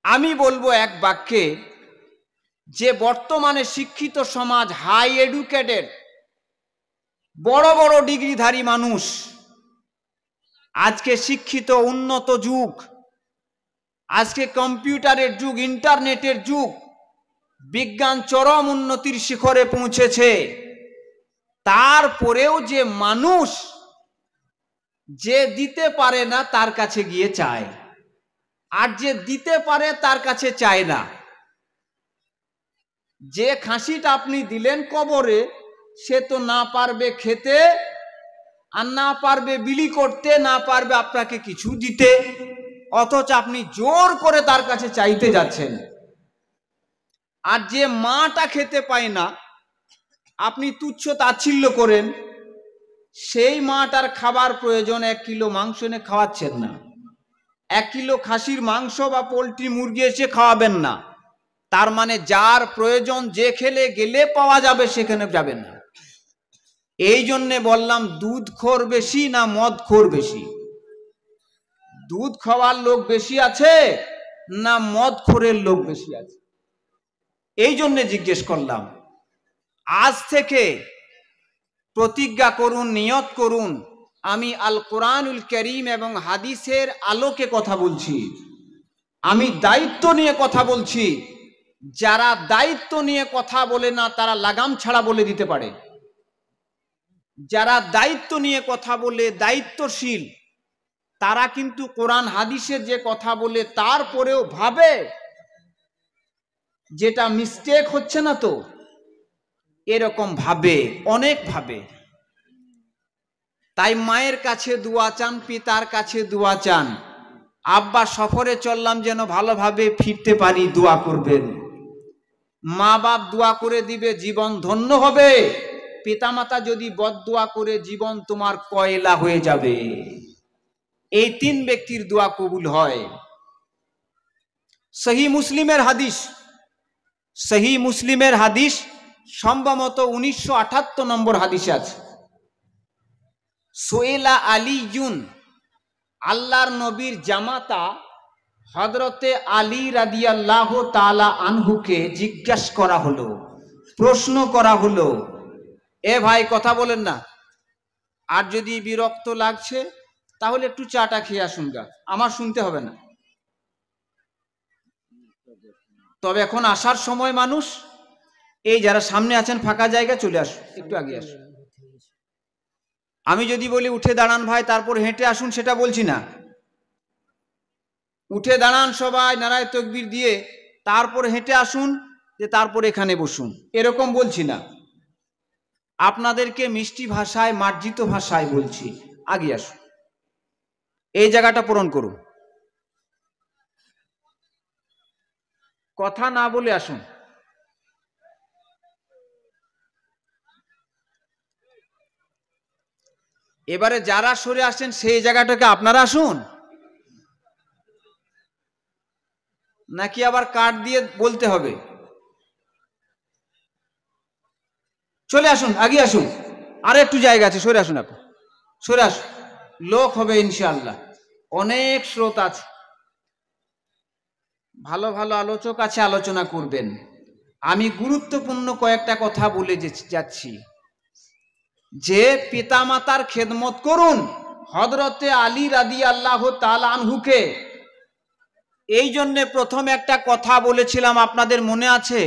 আমি বলবো এক বাক্যে, যে বর্তমানে শিক্ষিত সমাজ, হাই এডুকেটেড, বড় বড় ডিগ্রিধারী মানুষ, আজকে শিক্ষিত, উন্নত যুগ, আজকে কম্পিউটারের যুগ, ইন্টারনেটের যুগ, বিজ্ঞান চরম উন্নতির শিখরে পৌঁছেছে, তারপরেও যে মানুষ যে দিতে পারে না তার কাছে গিয়ে চায়, আর যে দিতে পারে তার কাছে চায় না। যে খাসিটা আপনি দিলেন কবরে, সে তো না পারবে খেতে, আর না পারবে বিলি করতে, না পারবে আপনাকে কিছু দিতে, অথচ আপনি জোর করে তার কাছে চাইতে যাচ্ছেন। আর যে মাটা খেতে পায় না, আপনি তুচ্ছ তাচ্ছিল্য করেন, সেই মাটার খাবার প্রয়োজন, 1 কিলো মাংস এনে খাওয়াচ্ছেন না, 1 কিলো খাসির মাংস বা পোলট্রি মুরগি এসে খাওয়াবেন না। তার মানে যার প্রয়োজন, যে খেলে গেলে পাওয়া যাবে, সেখানে যাবেন না। এই জন্যে বললাম, দুধ খোর বেশি না মদ খোর বেশি? দুধ খাওয়ার লোক বেশি আছে না মদ খোরের লোক বেশি আছে? এই জন্যে জিজ্ঞেস করলাম। আজ থেকে প্রতিজ্ঞা করুন, নিয়ত করুন, আমি আল কোরআনুল কারীম এবং হাদিসের আলোকে কথা বলছি, আমি দায়িত্ব নিয়ে কথা বলছি। যারা দায়িত্ব নিয়ে কথা বলে না, তারা লাগাম ছাড়া বলে দিতে পারে। যারা দায়িত্ব নিয়ে কথা বলে, দায়িত্বশীল, তারা কিন্তু কোরআন হাদিসের যে কথা বলে, তারপরেও ভাবে যেটা মিস্টেক হচ্ছে না তো, এরকম ভাবে, অনেক ভাবে। তাই মায়ের কাছে দোয়া চান, পিতার কাছে দোয়া চান, আব্বা সফরে চললাম যেন ভালোভাবে ফিরতে পারি, দোয়া করবেন। মা বাপ দোয়া করে দিবে, জীবন ধন্য হবে। পিতামাতা যদি বদদোয়া করে, জীবন তোমার কয়লা হয়ে যাবে। এই তিন ব্যক্তির দোয়া কবুল হয়। সহি মুসলিমের হাদিস, সহি মুসলিমের হাদিস সম্ভবত 1978 নম্বর হাদিসে আছে। সোয়েলা আলীজুন, আল্লাহর নবীর জামাতা হযরতে আলী রাদিয়াল্লাহু তাআলা আনহুকে জিজ্ঞাসা করা হলো, প্রশ্ন করা হলো, এ ভাই কথা বলেন না, আর যদি বিরক্ত লাগছে তাহলে একটু চাটা খেয়ে আসুন গা, আমার শুনতে হবে না। তবে এখন আসার সময় মানুষ, এই যারা সামনে আছেন ফাঁকা জায়গা চলে আসুন, একটু আগে আসুন। আমি যদি বলি উঠে দাঁড়ান ভাই, তারপর হেঁটে আসুন, সেটা বলছি না। উঠে দাঁড়ান সবাই নারায়ে তাকবীর দিয়ে, তারপর হেঁটে আসুন, যে তারপর এখানে বসুন, এরকম বলছি না। আপনাদেরকে মিষ্টি ভাষায়, মার্জিত ভাষায় বলছি, আগে আসুন, এই জায়গাটা পূরণ করুন, কথা না বলে আসুন। এবারে যারা সরে আসেন সেই জায়গাটাকে আপনারা আসুন, নাকি আবার কার্ড দিয়ে বলতে হবে? চলে আসুন, আগে আসুন, আর একটু জায়গা আছে, সরে আসুন, আপনি সরে আসুন, লোক হবে ইনশাআল্লাহ, অনেক স্রোত আছে, ভালো ভালো আলোচক আছে, আলোচনা করবেন। আমি গুরুত্বপূর্ণ কয়েকটা কথা বলে যাচ্ছি, যে পিতামাতার খেদমত করুন। হযরতে আলী রাদিয়াল্লাহু তাআলা আনহুকে, এই জন্যে প্রথমে একটা কথা বলেছিলাম, আপনাদের মনে আছে,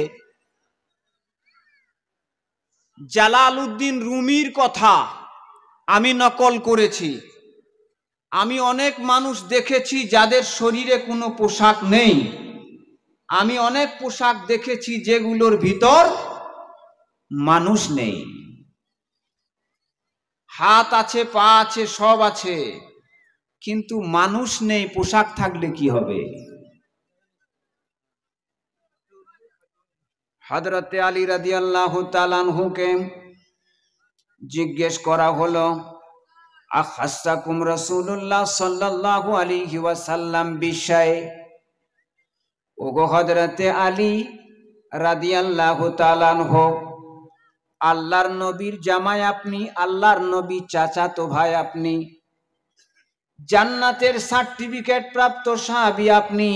জালালউদ্দিন রুমির কথা আমি নকল করেছি। আমি অনেক মানুষ দেখেছি যাদের শরীরে কোনো পোশাক নেই, আমি অনেক পোশাক দেখেছি যেগুলোর ভিতর মানুষ নেই, হাত আছে, পা আছে, সব আছে, কিন্তু মানুষ নেই। পোশাক থাকলে কি হবে? হযরতে আলী রাদিয়াল্লাহু তাআলা আনহুকে জিজ্ঞেস করা হলো, আখাসাকুম রাসূলুল্লাহ সাল্লাল্লাহু আলাইহি ওয়াসাল্লাম বিশায়। ওগো হযরতে আলী রাদিয়াল্লাহু তাআলা আনহু, আল্লাহর নবীর জামাই আপনি, আল্লাহর নবী চাচাতো ভাই আপনি, জান্নাতের সার্টিফিকেট প্রাপ্ত সাহাবী আপনি,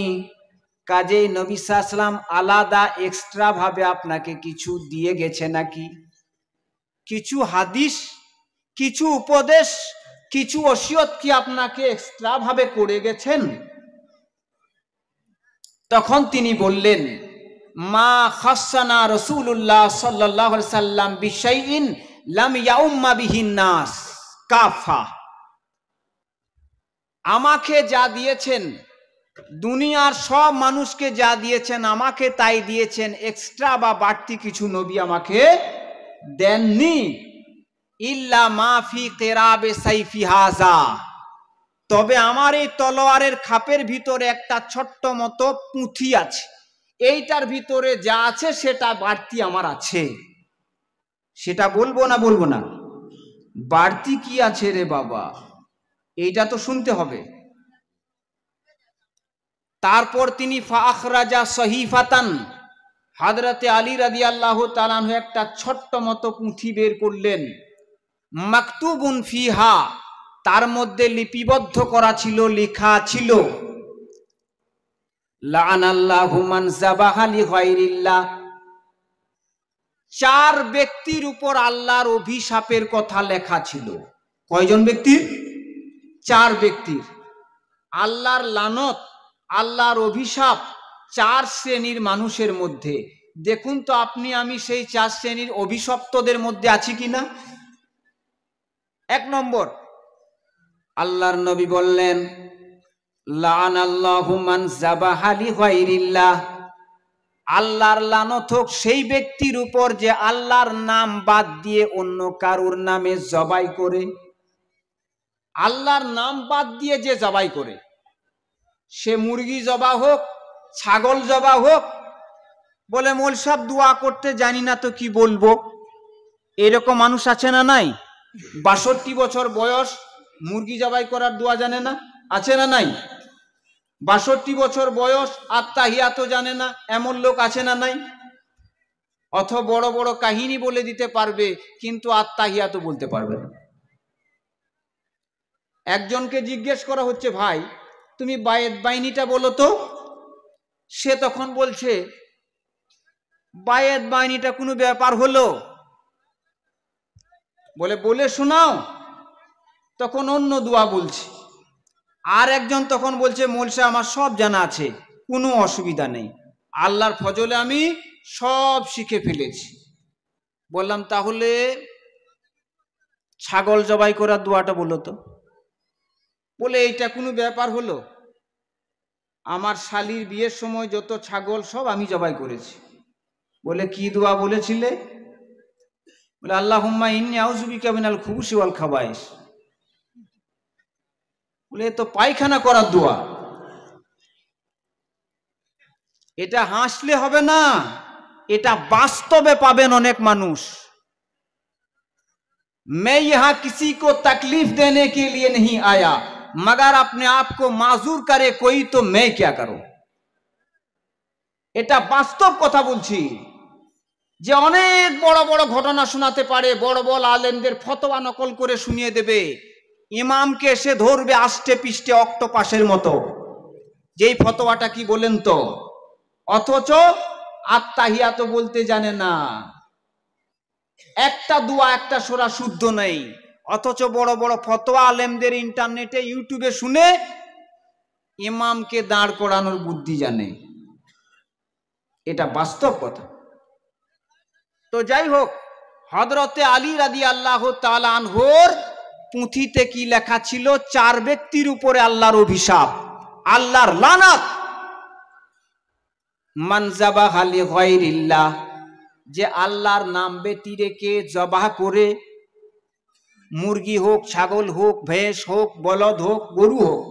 কাজেই নবী সাল্লাল্লাহু আলাইহি ওয়াসাল্লাম আলাদা এক্সট্রা ভাবে আপনাকে কিছু দিয়ে গেছে নাকি? কিছু হাদিস, কিছু উপদেশ, কিছু ওসিয়ত কি আপনাকে এক্সট্রা ভাবে করে গেছেন? তখন তিনি বললেন, মা খাসসানা রাসূলুল্লাহ সাল্লাল্লাহু আলাইহি ওয়াসাল্লাম বিশাইইন লাম ইয়াউম্মা বিহিন নাস কাফা। আমাকে যা দিয়েছেন, দুনিয়ার সব মানুষকে যা দিয়েছেন, আমাকে তাই দিয়েছেন, এক্সট্রা বা বাড়তি কিছু নবী আমাকে দেননি। ইল্লা মা ফি কিরাবে সাইফি হাযা, তবে আমার এই তলোয়ারের খাপের ভিতরে একটা ছোট্ট মতো পুঁথি আছে, এইটার ভিতরে যা আছে সেটা বাড়তি আমার আছে। সেটা বলবো না বলবো না? বাড়তি কি আছে রে বাবা, এইটা তো শুনতে হবে। তারপর তিনি ফাখরাজা সহিফাতান, হযরতে আলী রাদিয়াল্লাহু তাআলা আনহু একটা ছোট্ট মতো পুঁথি বের করলেন। মাকতুবুন ফিহা, তার মধ্যে লিপিবদ্ধ করা ছিল, লেখা ছিল, লাআনাল্লাহু মান যাবাহা লিগাইরিল্লাহ। 4 ব্যক্তির উপর আল্লাহর অভিশাপের কথা লেখা ছিল। কয়জন ব্যক্তির? 4 ব্যক্তির। আল্লাহর লানত, আল্লাহর অভিশাপ 4 শ্রেণীর মানুষের মধ্যে। দেখুন তো আপনি আমি সেই 4 শ্রেণীর অভিশপ্তদের মধ্যে আছি কিনা। 1 নম্বর, আল্লাহর নবী বললেন, লাআনাল্লাহু মান যাবাহা লিগাইরিল্লাহ, আল্লাহর লানত হোক সেই ব্যক্তির উপর যে আল্লাহর নাম বাদ দিয়ে অন্য কারুর নামে জবাই করে। আল্লাহর নাম বাদ দিয়ে যে জবাই করে, সে মুরগি জবা হোক, ছাগল জবা হোক, বলে মোল সাহেব দোয়া করতে জানি না তো কি বলবো, এরকম মানুষ আছে না নাই? ৬২ বছর বয়স, মুরগি জবাই করার দোয়া জানে না, আছে না নাই? ৬২ বছর বয়স, আত্তাহিয়াত জানে না, এমন লোক আছে না নাই? অথ বড় বড় কাহিনী বলে দিতে পারবে, কিন্তু আত্তাহিয়াত বলতে পারবে না। একজনকে জিজ্ঞেস করা হচ্ছে, ভাই তুমি বায়েত বাহিনীটা বলো তো। সে তখন বলছে, বায়েত বাহিনীটা কোনো ব্যাপার হলো? বলে শোনাও। তখন অন্য দোয়া বলছে। আর একজন তখন বলছে, মোল সাহেব আমার সব জানা আছে, কোনো অসুবিধা নেই, আল্লাহর ফজলে আমি সব শিখে ফেলেছি। বললাম তাহলে ছাগল জবাই করার দোয়াটা বলো তো। বলে এইটা কোনো ব্যাপার হলো? আমার শালির বিয়ের সময় যত ছাগল সব আমি জবাই করেছি। বলে কি দোয়া বলেছিলে? বলে আল্লাহুম্মা ইন্নী আউযু বিকা মিনাল খুবুসি ওয়াল খাবায়েস। বলে তো পায়খানা করার দোয়া। এটা হাসলে হবে না, এটা বাস্তবে পাবেন অনেক মানুষ। मैं यहां किसी को तकलीफ देने के लिए नहीं आया, मगर अपने आप को माजूर करे कोई तो मैं क्या करूं। এটা বাস্তব কথা বলছি, যে অনেক বড় বড় ঘটনা শোনাতে পারে, বড় বড় আলেমদের ফতোয়া নকল করে শুনিয়ে দেবে, ইমামকে এসে ধরবে আষ্টে পিষ্টে অক্টোপাসের মতো, যেই ফতোয়াটা কি বলেন তো, অথচ আত্তাহিয়াত বলতে জানে না, একটা দোয়া একটা সূরা শুদ্ধ নেই, অথচ বড় বড় ফতোয়া আলেমদের ইন্টারনেটে ইউটিউবে শুনে ইমামকে দাঁড় করানোর বুদ্ধি জানে। এটা বাস্তব কথা। তো যাই হোক, হযরতে আলী রাদিয়াল্লাহু তাআলা আনহুর পুঁথিতে কি লেখা ছিল? 4 ব্যক্তির উপরে আল্লাহর অভিশাপ, আল্লাহর লানত। মান যাবাহা লিগায়রিল্লাহ, যে আল্লাহর নাম ব্যতি রেখে জবাহ করে, মুরগি হোক, ছাগল হোক, ভেঁস হোক, বলদ হোক, গরু হোক,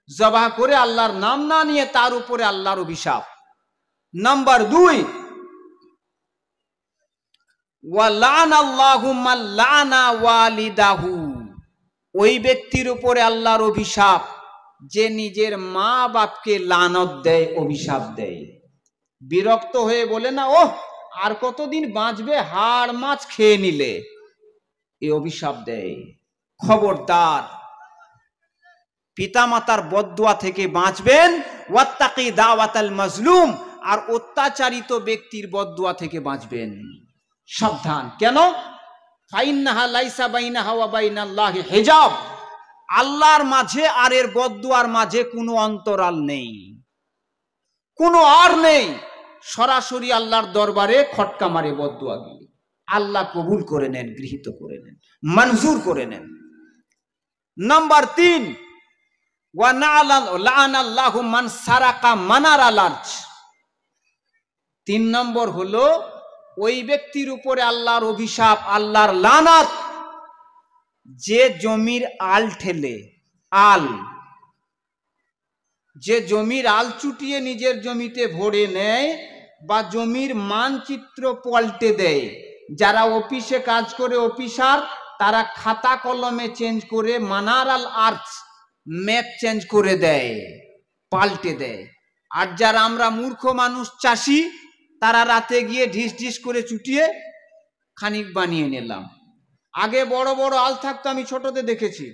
জবাহ করে আল্লাহর নাম না নিয়ে, তার উপরে আল্লাহর অভিশাপ। নাম্বার 2, ওয়া লানাল্লাহু মান লানা ওয়ালিদাহু, ওই ব্যক্তির উপরে আল্লাহর অভিশাপ যে নিজের মা বাপকে লানত দেয়, অভিশাপ দেয়। বিরক্ত হয়ে বলে না, ওহ আর কতদিন বাঁচবে, হাড় মাছ খেয়ে নিলে, এই অভিশাপ দেয়। খবরদার, পিতামাতার বদদুয়া থেকে বাঁচবেন। ওয়াত্তাকি দাওয়াতাল মাজলুম, আর অত্যাচারিত ব্যক্তির বদদুয়া থেকে বাঁচবেন। সাবধান। কেন? ফাইন্নাহা লাইসা বাইনাহা ওয়া বাইনাল্লাহি হিজাব, আল্লাহর মাঝে আর এর বদদুয়ার মাঝে কোনো অন্তরাল নেই, কোনো আর নেই। সরাসরি আল্লাহর দরবারে খটকা মারে বদদুয়া দিয়ে, আল্লাহ কবুল করে নেন, গৃহীত করে নেন, মঞ্জুর করে নেন। নাম্বার 3, ওয়া লানাল্লাহু মান সারাকা মানারাল আরজ। 3 নম্বর হলো ওই ব্যক্তির উপরে আল্লাহর অভিশাপ, আল্লাহর লানত, যে জমির আল ঠেলে, আল, যে জমির আল চুটিয়ে নিজের জমিতে ভরে নেয়, বা জমির মানচিত্র পাল্টে দেয়। যারা অফিসে কাজ করে, অফিসার, তারা খাতা কলমে চেঞ্জ করে মানারাল আর্চ, ম্যাপ চেঞ্জ করে দেয়, পাল্টে দেয়। আর যারা আমরা মূর্খ মানুষ চাষি, তারা রাতে গিয়ে ঢিস ঢিস করে চুটিয়ে খানিক বানিয়ে নিলাম। আগে বড় বড় আল থাকতো, আমি ছোটতে দেখেছি,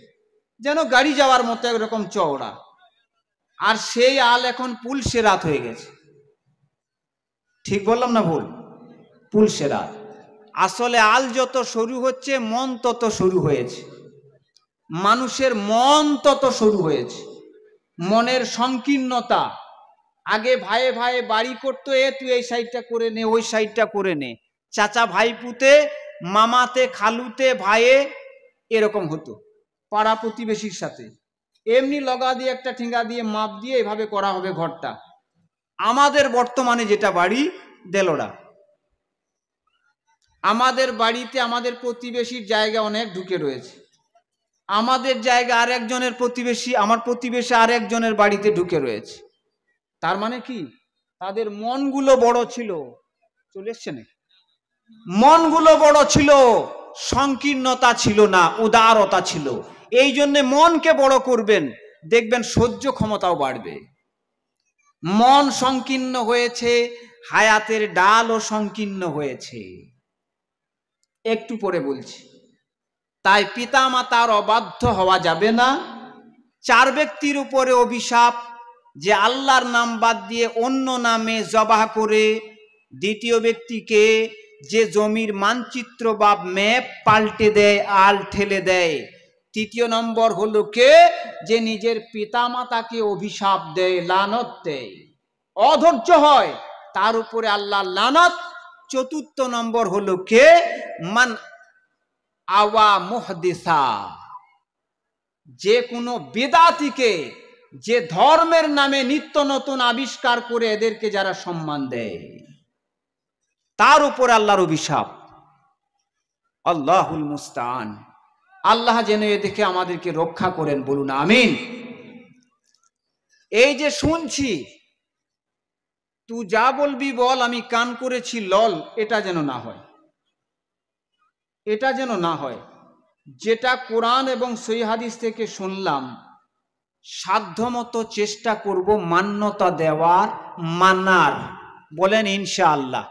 যেন গাড়ি যাওয়ার মতো এরকম চওড়া, আর সেই আল এখন পুলসেরাত হয়ে গেছে। ঠিক বললাম না ভুল? পুলসেরাত। আসলে আল যত সরু হচ্ছে, মন তত সরু হয়েছে, মানুষের মন তত সরু হয়েছে, মনের সংকীর্ণতা। আগে ভাইয়ে ভাইয়ে বাড়ি করতো, এ তুই এই সাইডটা করে নে, ওই সাইডটা করে নে, চাচা ভাই পুতে, মামাতে, খালুতে, ভাইয়ে, এরকম হতো। পাড়া প্রতিবেশীর সাথে এমনি লগা দিয়ে একটা ঠেঙ্গা দিয়ে মাপ দিয়ে এভাবে করা হবে ঘরটা। আমাদের বর্তমানে যেটা বাড়ি দেলোড়া, আমাদের বাড়িতে আমাদের প্রতিবেশীর জায়গা অনেক ঢুকে রয়েছে, আমাদের জায়গা আরেকজনের প্রতিবেশী, আমার প্রতিবেশী আরেকজনের বাড়িতে ঢুকে রয়েছে। তার মানে কি, তাদের মনগুলো বড় ছিল, চলে এসছে না, মনগুলো বড় ছিল, সংকীর্ণতা ছিল না, উদারতা ছিল। এই জন্য মনকে বড় করবেন, দেখবেন সহ্য ক্ষমতাও বাড়বে। মন সংকীর্ণ হয়েছে, হায়াতের ডালও সংকীর্ণ হয়েছে। একটু পরে বলছি। তাই পিতা মাতার অবাধ্য হওয়া যাবে না। 4 ব্যক্তির উপরে অভিশাপ, যে আল্লাহর নাম বাদ দিয়ে অন্য নামে জবাহ করে, দ্বিতীয় ব্যক্তিকে যে জমির মানচিত্র বা ম্যাপ পাল্টে দেয়, আল ঠেলে দেয়। তৃতীয় নম্বর হলো কে, যে নিজের পিতা মাতাকে অভিশাপ দেয়, লানত দেয়, অধৈর্য হয়, তার উপরে আল্লাহ লানত। চতুর্থ নম্বর হলো কে, মান আওয়া মুহদিসা, যে কোনো বিদআতিকে, যে ধর্মের নামে নিত্য নতুন আবিষ্কার করে এদেরকে যারা সম্মান দেয়, তার উপর আল্লাহর অভিশাপ। আল্লাহুল মুস্তাআন। আল্লাহ যেন এ দেখে আমাদেরকে রক্ষা করেন, বলুন আমিন। এই যে শুনছি, তুই যা বলবি বল, আমি কান করেছি লল, এটা যেন না হয়, এটা যেন না হয়। যেটা কোরআন এবং সহিহ হাদিস থেকে শুনলাম, সাধ্যমতো চেষ্টা করব মান্যতা দেওয়ার, মানার। বলেন ইনশাআল্লাহ।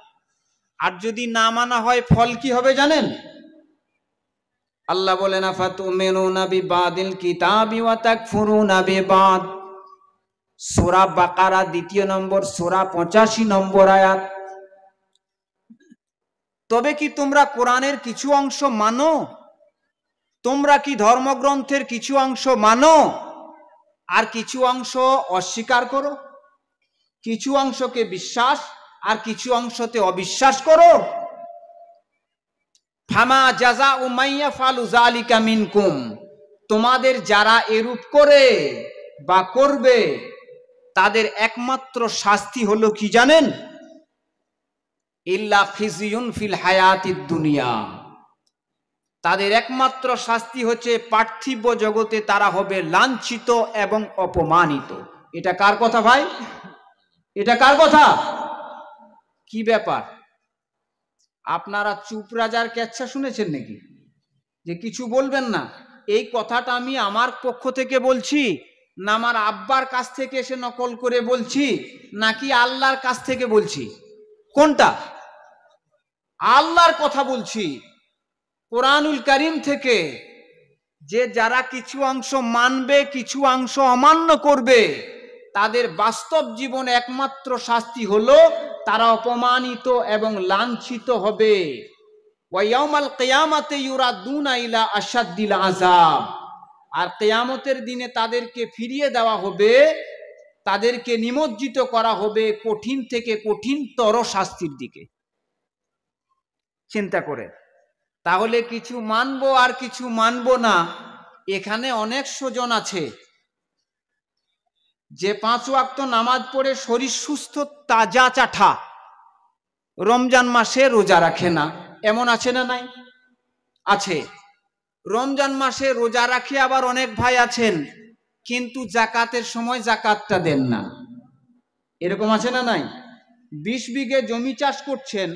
আর যদি না মানা হয়, ফল কি হবে জানেন? আল্লাহ বলেন, আফাতুমিনুনা বিবাদিল কিতাবি ওয়া তাকফুরুনা বিবাদ। সূরা বাকারা 2 নম্বর সূরা 85 নম্বর আয়াত। তবে কি তোমরা কোরআনের কিছু অংশ মানো? তোমরা কি ধর্মগ্রন্থের কিছু অংশ মানো আর কিছু অংশ অস্বীকার করো? কিছু অংশকে বিশ্বাস আর কিছু অংশতে অবিশ্বাস করো? ফামা জাযাউ মাইয়াফালু যালিকা মিনকুম, তোমাদের যারা এরূপ করে বা করবে, তাদের একমাত্র শাস্তি হলো কি জানেন? ইল্লা খিজিয়ুন ফিল হায়াতিদ দুনিয়া, তাদের একমাত্র শাস্তি হচ্ছে পার্থিব জগতে তারা হবে লাঞ্ছিত এবং অপমানিত। এটা কার কথা ভাই? এটা কার কথা? কি ব্যাপার, আপনারা চুপ রাজার কেচ্ছা শুনেছেন নাকি, যে কিছু বলবেন না? এই কথাটা আমি আমার পক্ষ থেকে বলছি, না আমার আব্বার কাছ থেকে এসে নকল করে বলছি, নাকি আল্লাহর কাছ থেকে বলছি? কোনটা? আল্লাহর কথা বলছি, কোরআনুল কারীম থেকে। যে যারা কিছু অংশ মানবে, কিছু অংশ অমান্য করবে, তাদের বাস্তব জীবনে একমাত্র শাস্তি হলো তারা অপমানিত এবং লাঞ্ছিত হবে। ওয়া ইয়াউমাল কিয়ামাতি ইউরাদুনা ইলা আশাদ্দিল আযাব, আর কিয়ামতের দিনে তাদেরকে ফিরিয়ে দেওয়া হবে, তাদেরকে নিমজ্জিত করা হবে কঠিন থেকে কঠিনতর শাস্তির দিকে। চিন্তা করে, তাহলে কিছু মানবো আর কিছু মানবো না। এখানে অনেক স্বজন আছে যে 5 ওয়াক্ত নামাজ পড়ে শরীর সুস্থ তাজা চাঠা, রমজান মাসে রোজা রাখে না, এমন আছে না নাই? আছে। রমজান মাসে রোজা রাখে আবার অনেক ভাই আছেন, কিন্তু জাকাতের সময় জাকাতটা দেন না, এরকম আছে না নাই? 20 বিঘে জমি চাষ করছেন,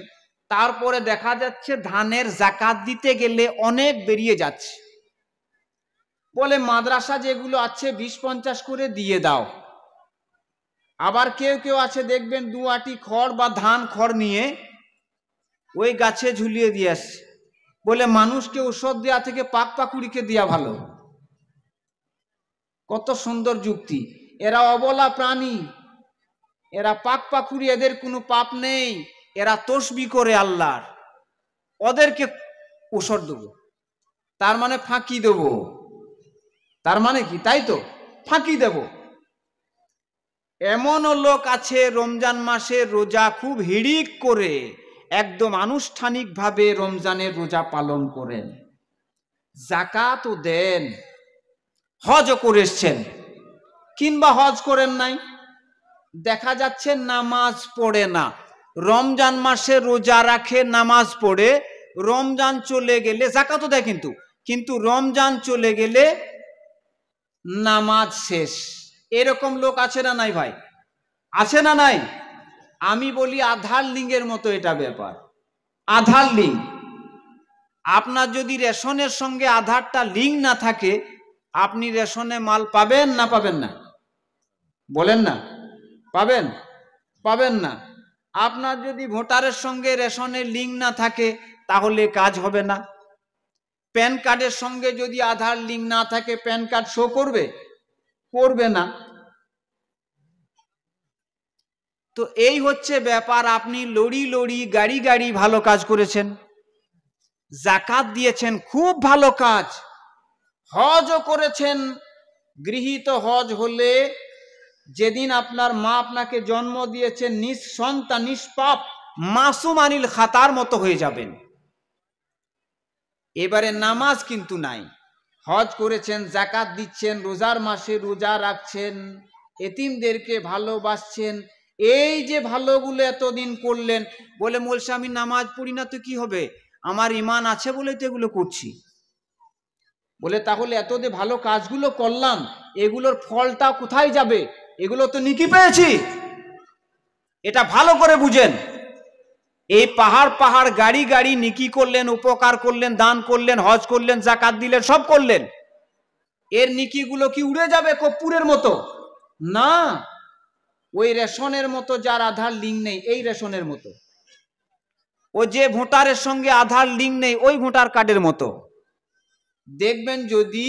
তারপরে দেখা যাচ্ছে ধানের জাকাত দিতে গেলে অনেক বেরিয়ে যাচ্ছে, বলে মাদ্রাসা যেগুলো আছে 20-50 করে দিয়ে দাও। আবার কেউ কেউ আছে দেখবেন 2 আটি খড় বা ধান খড় নিয়ে ওই গাছে ঝুলিয়ে দিয়ে আসছে, বলে মানুষকে ঔষধ দেওয়া থেকে পাক পাকুড়িকে দেওয়া ভালো। কত সুন্দর যুক্তি! এরা অবলা প্রাণী, এরা পাক পাকুড়ি, এদের কোনো পাপ নেই, এরা তসবিহ করে আল্লাহর, ওদেরকে ঔষধ দেবো, তার মানে ফাঁকি দেব। তার মানে কি? তাই তো, ফাঁকি দেব। এমনও লোক আছে রমজান মাসে রোজা খুব হিড়িক করে একদম আনুষ্ঠানিকভাবে রমজানের রোজা পালন করেন, যাকাতও দেন, হজও করে এসছেন, কিংবা হজ করেন নাই, দেখা যাচ্ছে নামাজ পড়ে না, রমজান মাসে রোজা রাখে, নামাজ পড়ে, রমজান চলে গেলে যাকাতও দেয়, কিন্তু রমজান চলে গেলে নামাজ শেষ। এরকম লোক আছে না নাই ভাই? আছে না নাই? আমি বলি আধার লিঙ্কের মতো এটা ব্যাপার। আধার লিঙ্ক, আপনার যদি রেশনের সঙ্গে আধারটা লিঙ্ক না থাকে, আপনি রেশনে মাল পাবেন না পাবেন না? বলেন না, পাবেন? পাবেন না। আপনার যদি ভোটারের সঙ্গে রেশনের লিঙ্ক না থাকে, তাহলে কাজ হবে না। প্যান কার্ডের সঙ্গে যদি আধার লিঙ্ক না থাকে, প্যান কার্ড শো করবে? করবে না। তো এই হচ্ছে ব্যাপার। আপনি লড়ি লড়ি গাড়ি গাড়ি ভালো কাজ করেছেন, জাকাত দিয়েছেন, খুব ভালো কাজ, হজও করেছেন। গৃহীত হজ হলে যেদিন আপনার মা আপনাকে জন্ম দিয়েছেন, নিঃসন্তান নিষ্পাপ মাসুম আনিল খাতার মতো হয়ে যাবেন। এবারে নামাজ কিন্তু নাই, হজ করেছেন, জাকাত দিচ্ছেন, রোজার মাসে রোজা রাখছেন, এতিমদেরকে ভালোবাসছেন, এই যে ভালোগুলো এতদিন করলেন, বলে মোলসা আমি নামাজ পড়ি না তো কি হবে, আমার ঈমান আছে বলে তো এগুলো করছি। বলে তাহলে এত যে ভালো কাজগুলো করলাম, এগুলোর ফলটা কোথায় যাবে? এগুলো তো নেকি পেয়েছি। এটা ভালো করে বুঝেন। এই পাহাড় পাহাড় গাড়ি গাড়ি নেকি করলেন, উপকার করলেন, দান করলেন, হজ করলেন, জাকাত দিলেন, সব করলেন, এর নেকিগুলো কি উড়ে যাবে কর্পূরের মতো? না, ওই রেশনের মতো যার আধার লিঙ্ক নেই, এই রেশনের মতো। ও যে ভোটারের সঙ্গে আধার লিঙ্ক নেই, ওই ভোটার কার্ডের মতো। দেখবেন যদি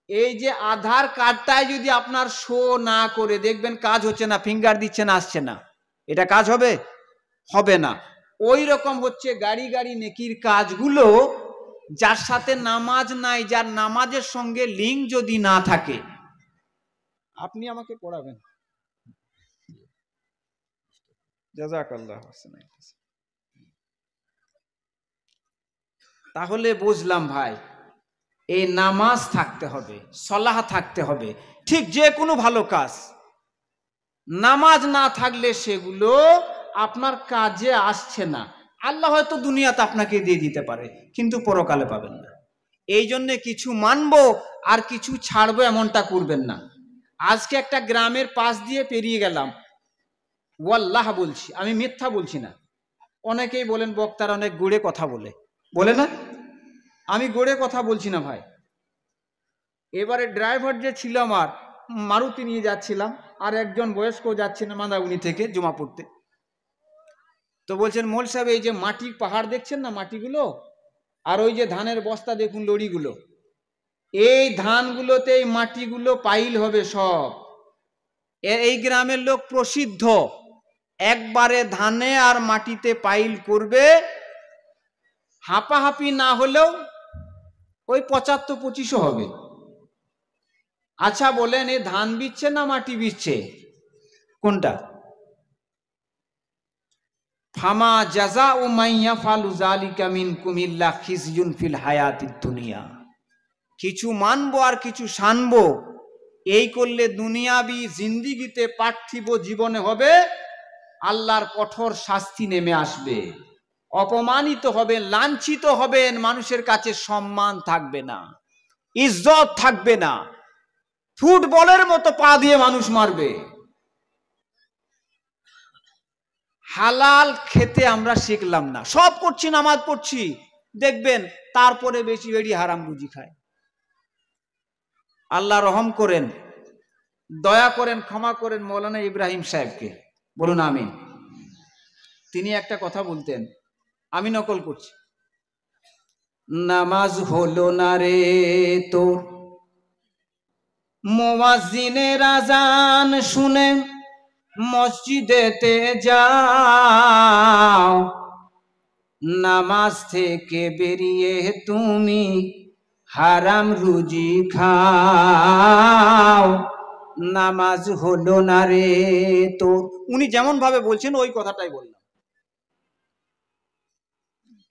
এই যে আধার কার্ডটাই যদি আপনার শো না করে, দেখবেন কাজ হচ্ছে না, ফিঙ্গার দিচ্ছেন, আসছে না, এটা কাজ হবে? হবে না। ওই রকম হচ্ছে গাড়ি গাড়ি নেকির কাজগুলো, যার সাথে নামাজ নাই, যার নামাজের সঙ্গে লিঙ্ক যদি না থাকে। আপনি আমাকে পড়াবেন, জাযাকাল্লাহ হোসেন। তাহলে বুঝলাম ভাই, এই নামাজ থাকতে হবে, সলাহ থাকতে হবে, ঠিক যে কোনো ভালো কাজ। নামাজ না থাকলে সেগুলো আপনার কাজে আসছে না। আল্লাহ হয়তো দুনিয়াতে আপনাকে দিয়ে দিতে পারে, কিন্তু পরকালে পাবেন না। এই জন্যে কিছু মানবো আর কিছু ছাড়বো, এমনটা করবেন না। আজকে একটা গ্রামের পাশ দিয়ে পেরিয়ে গেলাম, ওয়াল্লাহ বলছি, আমি মিথ্যা বলছি না। অনেকেই বলেন বক্তারা অনেক গড়ে কথা বলে না? আমি গড়ে কথা বলছি না ভাই। এবারে ড্রাইভার যে ছিল আমার, মারুতি নিয়ে যাচ্ছিলাম, আর একজন বয়স্ক যাচ্ছেন মাদাগুনি থেকে জমা পড়তে। তো বলছেন মোল সাহেব, এই যে মাটির পাহাড় দেখছেন না, মাটিগুলো, আর ওই যে ধানের বস্তা দেখুন, লড়িগুলো, এই ধানগুলোতে এই মাটিগুলো পাইল হবে সব। এই গ্রামের লোক প্রসিদ্ধ, একবারে ধানে আর মাটিতে পাইল করবে, হাঁপাহাঁপি না হলেও ওই 75-25 হবে। আচ্ছা বলেন, এ ধান বিচ্ছে না মাটি বিচ্ছে? কোনটা? ফামা জাযাউ মান ইয়াফআলু যালিকা মিনকুম ইল্লা খিজয়ুন ফিল হায়াতিদ দুনিয়া। কিছু মানবো আর কিছু শানবো, এই করলে দুনিয়াবি জিন্দিগিতে, পার্থিব জীবনে হবে আল্লাহর কঠোর শাস্তি নেমে আসবে, অপমানিত হবেন, লাঞ্ছিত হবেন, মানুষের কাছে সম্মান থাকবে না, ইজ্জত থাকবে না, ফুটবলের মতো পা দিয়ে মানুষ মারবে। হালাল খেতে আমরা শিখলাম না, সব করছি, নামাজ পড়ছি, দেখবেন তারপরে বেশি বেশি হারাম রুজি খায়। আল্লাহ রহম করেন, দয়া করেন, ক্ষমা করেন মৌলানা ইব্রাহিম সাহেবকে, বলুন আমিন। তিনি একটা কথা বলতেন, আমি নকল করছি। নামাজ হলো না রে তোর, মুয়াজ্জিনের আযান শুনে মসজিদেতে যাও, নামাজ থেকে বেরিয়ে তুমি হারাম রুজি খাও, নামাজ হলো না রে তোর। উনি যেমন ভাবে বলছেন ওই কথাটাই বললাম।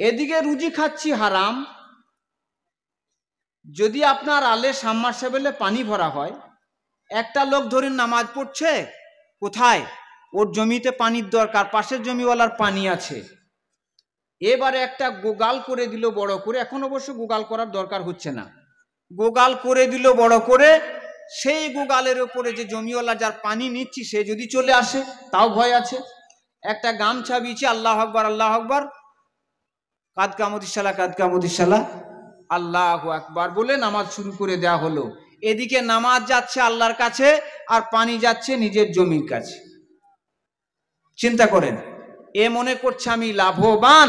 এদিকে রুজি খাচ্ছি হারাম। যদি আপনার আলে সাবমার্সিবলে পানি ভরা হয়, একটা লোক ধরুন নামাজ পড়ছে, কোথায়? ওর জমিতে পানির দরকার, পাশের জমিওয়ালার পানি আছে। এবারে একটা গোগাল করে দিল বড় করে, এখন অবশ্য গোগাল করার দরকার হচ্ছে না, গোগাল করে দিল বড় করে। সেই গোগালের উপরে যে জমিওয়ালা যার পানি নিচ্ছি সে যদি চলে আসে তাও ভয় আছে। একটা গামছা বিছে আল্লাহ আকবার আল্লাহ আকবার, কাদ কামতিশালা কাদ কামতিশালা, আল্লাহ আকবার বলে নামাজ শুরু করে দেওয়া হলো। এদিকে নামাজ যাচ্ছে আল্লাহর কাছে আর পানি যাচ্ছে নিজের জমির কাছে। চিন্তা করেন, এ মনে করছে আমি লাভবান।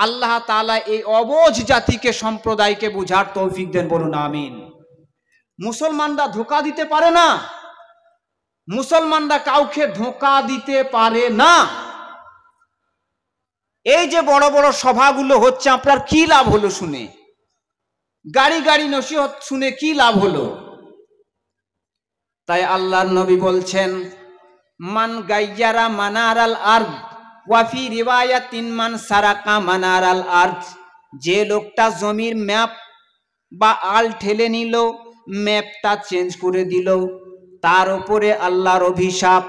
আল্লাহ তাআলা এই অবুঝ জাতিকে, সম্প্রদায়কে বুঝার তৌফিক দেন, বলুন আমিন। মুসলমানরা ধোঁকা দিতে পারে না, মুসলমানরা কাউকে ধোঁকা দিতে পারে না। এই যে বড় বড় সভাগুলো হচ্ছে, আপনার কি লাভ হলো শুনে? গাড়ি গাড়ি নসিহত শুনে কি লাভ হলো? তাই আল্লাহর নবী বলছেন, মান গাইয়ারা মানারাল আরদ ওয়া ফি রিওয়ায়াতিন মান সারাকা মানারাল আরদ, যে লোকটা জমির ম্যাপ বা আল ঠেলে নিল, ম্যাপটা চেঞ্জ করে দিল, তার উপরে আল্লাহর অভিশাপ।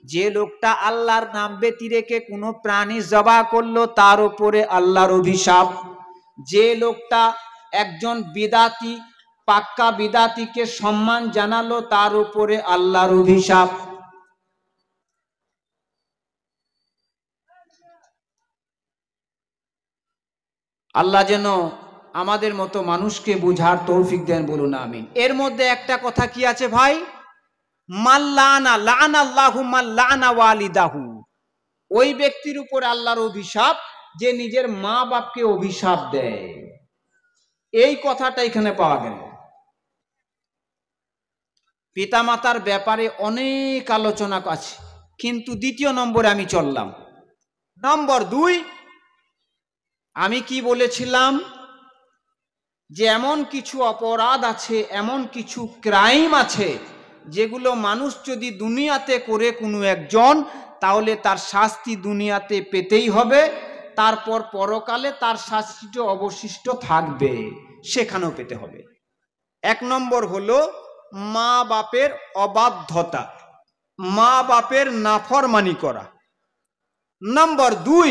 যে লোকটা আল্লাহর নাম ব্যতি রেখে কোনো প্রাণী জবাহ করলো, তার উপরে আল্লাহর অভিশাপ। যে লোকটা একজন বিদাতি, পাক্কা বিদাতিকে সম্মান জানালো, তার উপরে আল্লাহর অভিশাপ। আল্লাহ যেন আমাদের মতো মানুষকে বুঝার তৌফিক দেন, বলুন আমিন। এর মধ্যে একটা কথা কি আছে ভাই? মাল্লানা লানাল্লাহু মাল্লানা ওয়ালিদাহু, ওই ব্যক্তির উপর আল্লাহর অভিশাপ যে নিজের মা বাপকে অভিশাপ দেয়। এই কথাটা এখানে পাওয়া গেল। পিতামাতার ব্যাপারে অনেক আলোচনা আছে, কিন্তু দ্বিতীয় নম্বরে আমি চললাম। নম্বর 2, আমি কি বলেছিলাম যে এমন কিছু অপরাধ আছে, এমন কিছু ক্রাইম আছে যেগুলো মানুষ যদি দুনিয়াতে করে কোনো একজন, তাহলে তার শাস্তি দুনিয়াতে পেতেই হবে, তারপর পরকালে তার শাস্তিটা অবশিষ্ট থাকবে, সেখানেও পেতে হবে। 1 নম্বর হলো মা বাপের অবাধ্যতা, মা বাপের নাফরমানি করা। নম্বর 2,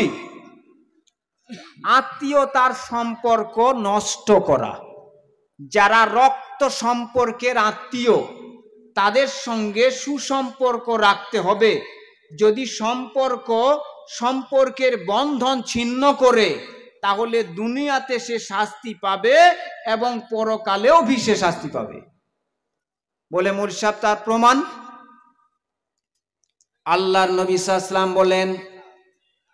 আত্মীয়তার সম্পর্ক নষ্ট করা। যারা রক্ত সম্পর্কের আত্মীয়, তাদের সঙ্গে সুসম্পর্ক রাখতে হবে। যদি সম্পর্কের বন্ধন ছিন্ন করে, তাহলে দুনিয়াতে সে শাস্তি পাবে এবং পরকালেও সে শাস্তি পাবে বলে মুরশিদ তার প্রমাণ। আল্লাহর নবী সাল্লাল্লাহু আলাইহি ওয়াসাল্লাম বলেন,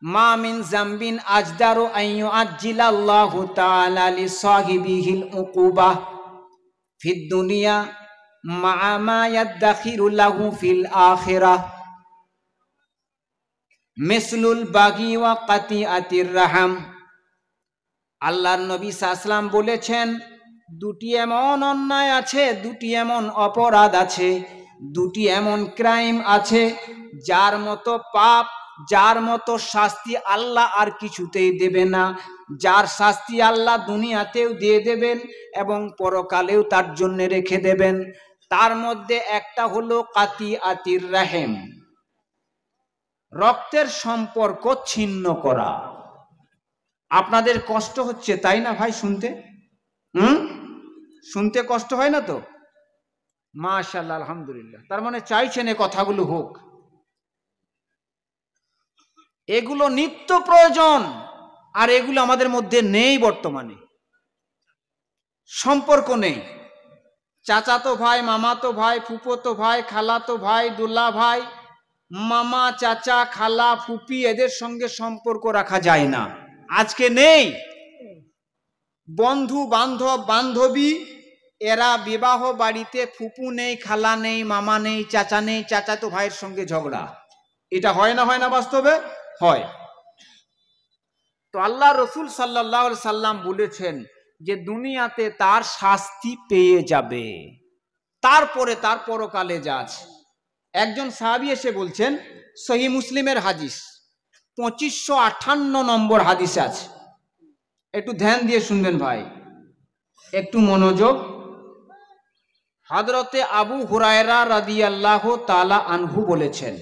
মা মিন জামবিন আজদারু আন ইউআজ্জিলাল্লাহু তাআলা লিসাহিবিহিল উকুবা ফিদ দুনিয়া মা মা ইয়াদখিরু লাহু ফিল আখিরাহ মিসলুল বাগি ওয়া কাতিয়াতির রাহাম। আল্লাহর নবী সাল্লাল্লাহু আলাইহি ওয়াসাল্লাম বলেছেন, দুটি এমন অন্যায় আছে, দুটি এমন অপরাধ আছে, দুটি এমন ক্রাইম আছে, যার মতো পাপ, যার মতো শাস্তি আল্লাহ আর কিছুতেই দেবে না। যার শাস্তি আল্লাহ দুনিয়াতেও দিয়ে দেবেন এবং পরকালেও তার জন্য রেখে দেবেন। তার মধ্যে একটা হলো কাতিয়াতির রাহিম, রক্তের সম্পর্ক ছিন্ন করা। আপনাদের কষ্ট হচ্ছে তাই না ভাই শুনতে? শুনতে কষ্ট হয় না তো? মাশাআল্লাহ, আলহামদুলিল্লাহ। তার মানে চাইছেন এই কথাগুলো হোক। এগুলো নিত্য প্রয়োজন, আর এগুলো আমাদের মধ্যে নেই বর্তমানে। সম্পর্ক নেই। চাচাতো ভাই, মামাতো ভাই, ফুফোতো ভাই, খালাতো ভাই, দুলা ভাই, মামা, চাচা, খালা, ফুপি, এদের সঙ্গে সম্পর্ক রাখা যায় না, আজকে নেই। বন্ধু বান্ধব বান্ধবী, এরা বিবাহ বাড়িতে ফুপু নেই, খালা নেই, মামা নেই, চাচা নেই, চাচাতো ভাইয়ের সঙ্গে ঝগড়া। এটা হয় না? হয় না? বাস্তবে হয়। তো আল্লাহ রসুল সাল্লাল্লাহু আলাইহি সাল্লাম বলেছেন যে দুনিয়াতে তার শাস্তি পেয়ে যাবে, তারপরে তার পরকালে যা আছে। একজন সাহাবী এসে বলছেন, সহিহ মুসলিমের হাদিস 2558 নম্বর হাদিসে আছে, একটু ধ্যান দিয়ে শুনবেন ভাই, একটু মনোযোগ। হযরতে আবু হুরায়রা রাদিয়াল্লাহু তাআলা আনহু বলেছেন,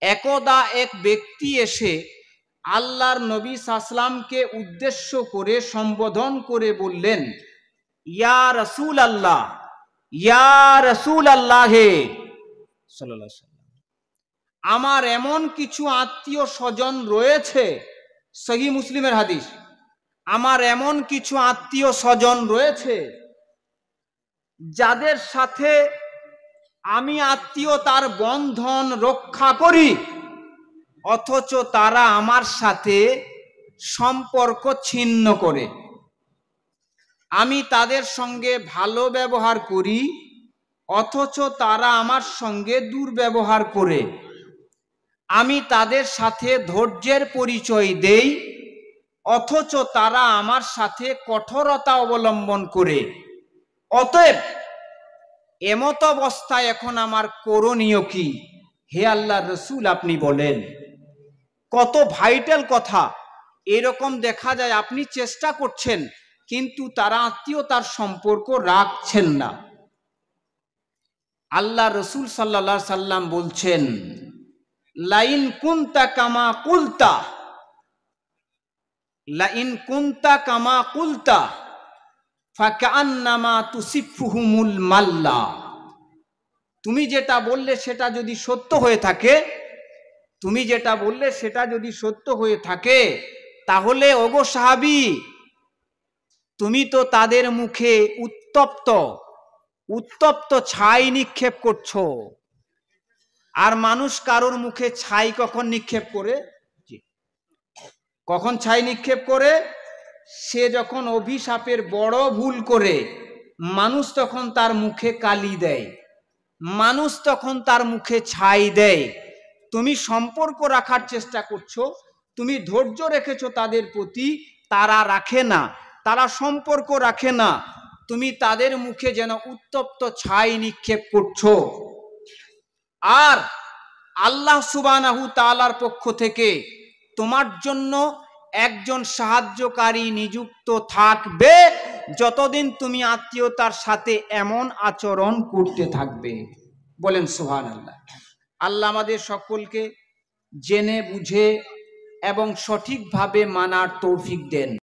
একদা এক ব্যক্তি এসে আল্লাহর নবী সাল্লাল্লাহু উদ্দেশ্য করে সম্বোধন করে বললেন, ইয়া রাসূলুল্লাহ, ইয়া রাসূলুল্লাহ সাল্লাল্লাহু আলাইহি ওয়াসাল্লাম, আমার এমন কিছু আত্মীয় স্বজন রয়েছে, সহিহ মুসলিমের হাদিস, আমার এমন কিছু আত্মীয় স্বজন রয়েছে যাদের সাথে আমি আত্মীয়তার বন্ধন রক্ষা করি, অথচ তারা আমার সাথে সম্পর্ক ছিন্ন করে। আমি তাদের সঙ্গে ভালো ব্যবহার করি, অথচ তারা আমার সঙ্গে দুর্ব্যবহার করে। আমি তাদের সাথে ধৈর্যের পরিচয় দেই, অথচ তারা আমার সাথে কঠোরতা অবলম্বন করে। অতএব এমত অবস্থায় এখন আমার করণীয় কি? হে আল্লাহর রাসূল, আপনি বলেন। কত ভাইটাল কথা। এরকম দেখা যায় আপনি চেষ্টা করছেন, কিন্তু তারা আত্মীয়তার সম্পর্ক রাখছেন না। আল্লাহ রাসূল সাল্লাল্লাহু আলাইহি সাল্লাম বলছেন, লাইন কুনতা কামা কুলতা, লাইন কুনতা কামা কুলতা ফাকান্নামা তুসিফুহুমুল মাল্লা। তুমি যেটা বললে সেটা যদি সত্য হয়ে থাকে, তুমি যেটা বললে সেটা যদি সত্য হয়ে থাকে, তাহলে ওগো সাহাবী, তুমি তো তাদের মুখে উত্তপ্ত উত্তপ্ত ছাই নিক্ষেপ করছো। আর মানুষ কারোর মুখে ছাই কখন নিক্ষেপ করে? কখন ছাই নিক্ষেপ করে? সে যখন অভিশাপের বড় ভুল করে, মানুষ তখন তার মুখে কালি দেয়, মানুষ তখন তার মুখে ছাই দেয়। তুমি সম্পর্ক রাখার চেষ্টা করছো, তুমি ধৈর্য রেখেছো তাদের প্রতি, তারা রাখে না, তারা সম্পর্ক রাখে না। তুমি তাদের মুখে যেন উত্তপ্ত ছাই নিক্ষেপ করছো। আর আল্লাহ সুবহানাহু তাআলার পক্ষ থেকে তোমার জন্য একজন সাহায্যকারী নিযুক্ত থাকবে, যতদিন তুমি আত্মীয়তার সাথে এমন আচরণ করতে থাকবে। বলেন সুবহানাল্লাহ। আল্লাহ আমাদের সকলকে জেনে বুঝে এবং সঠিকভাবে মানার তৌফিক দেন।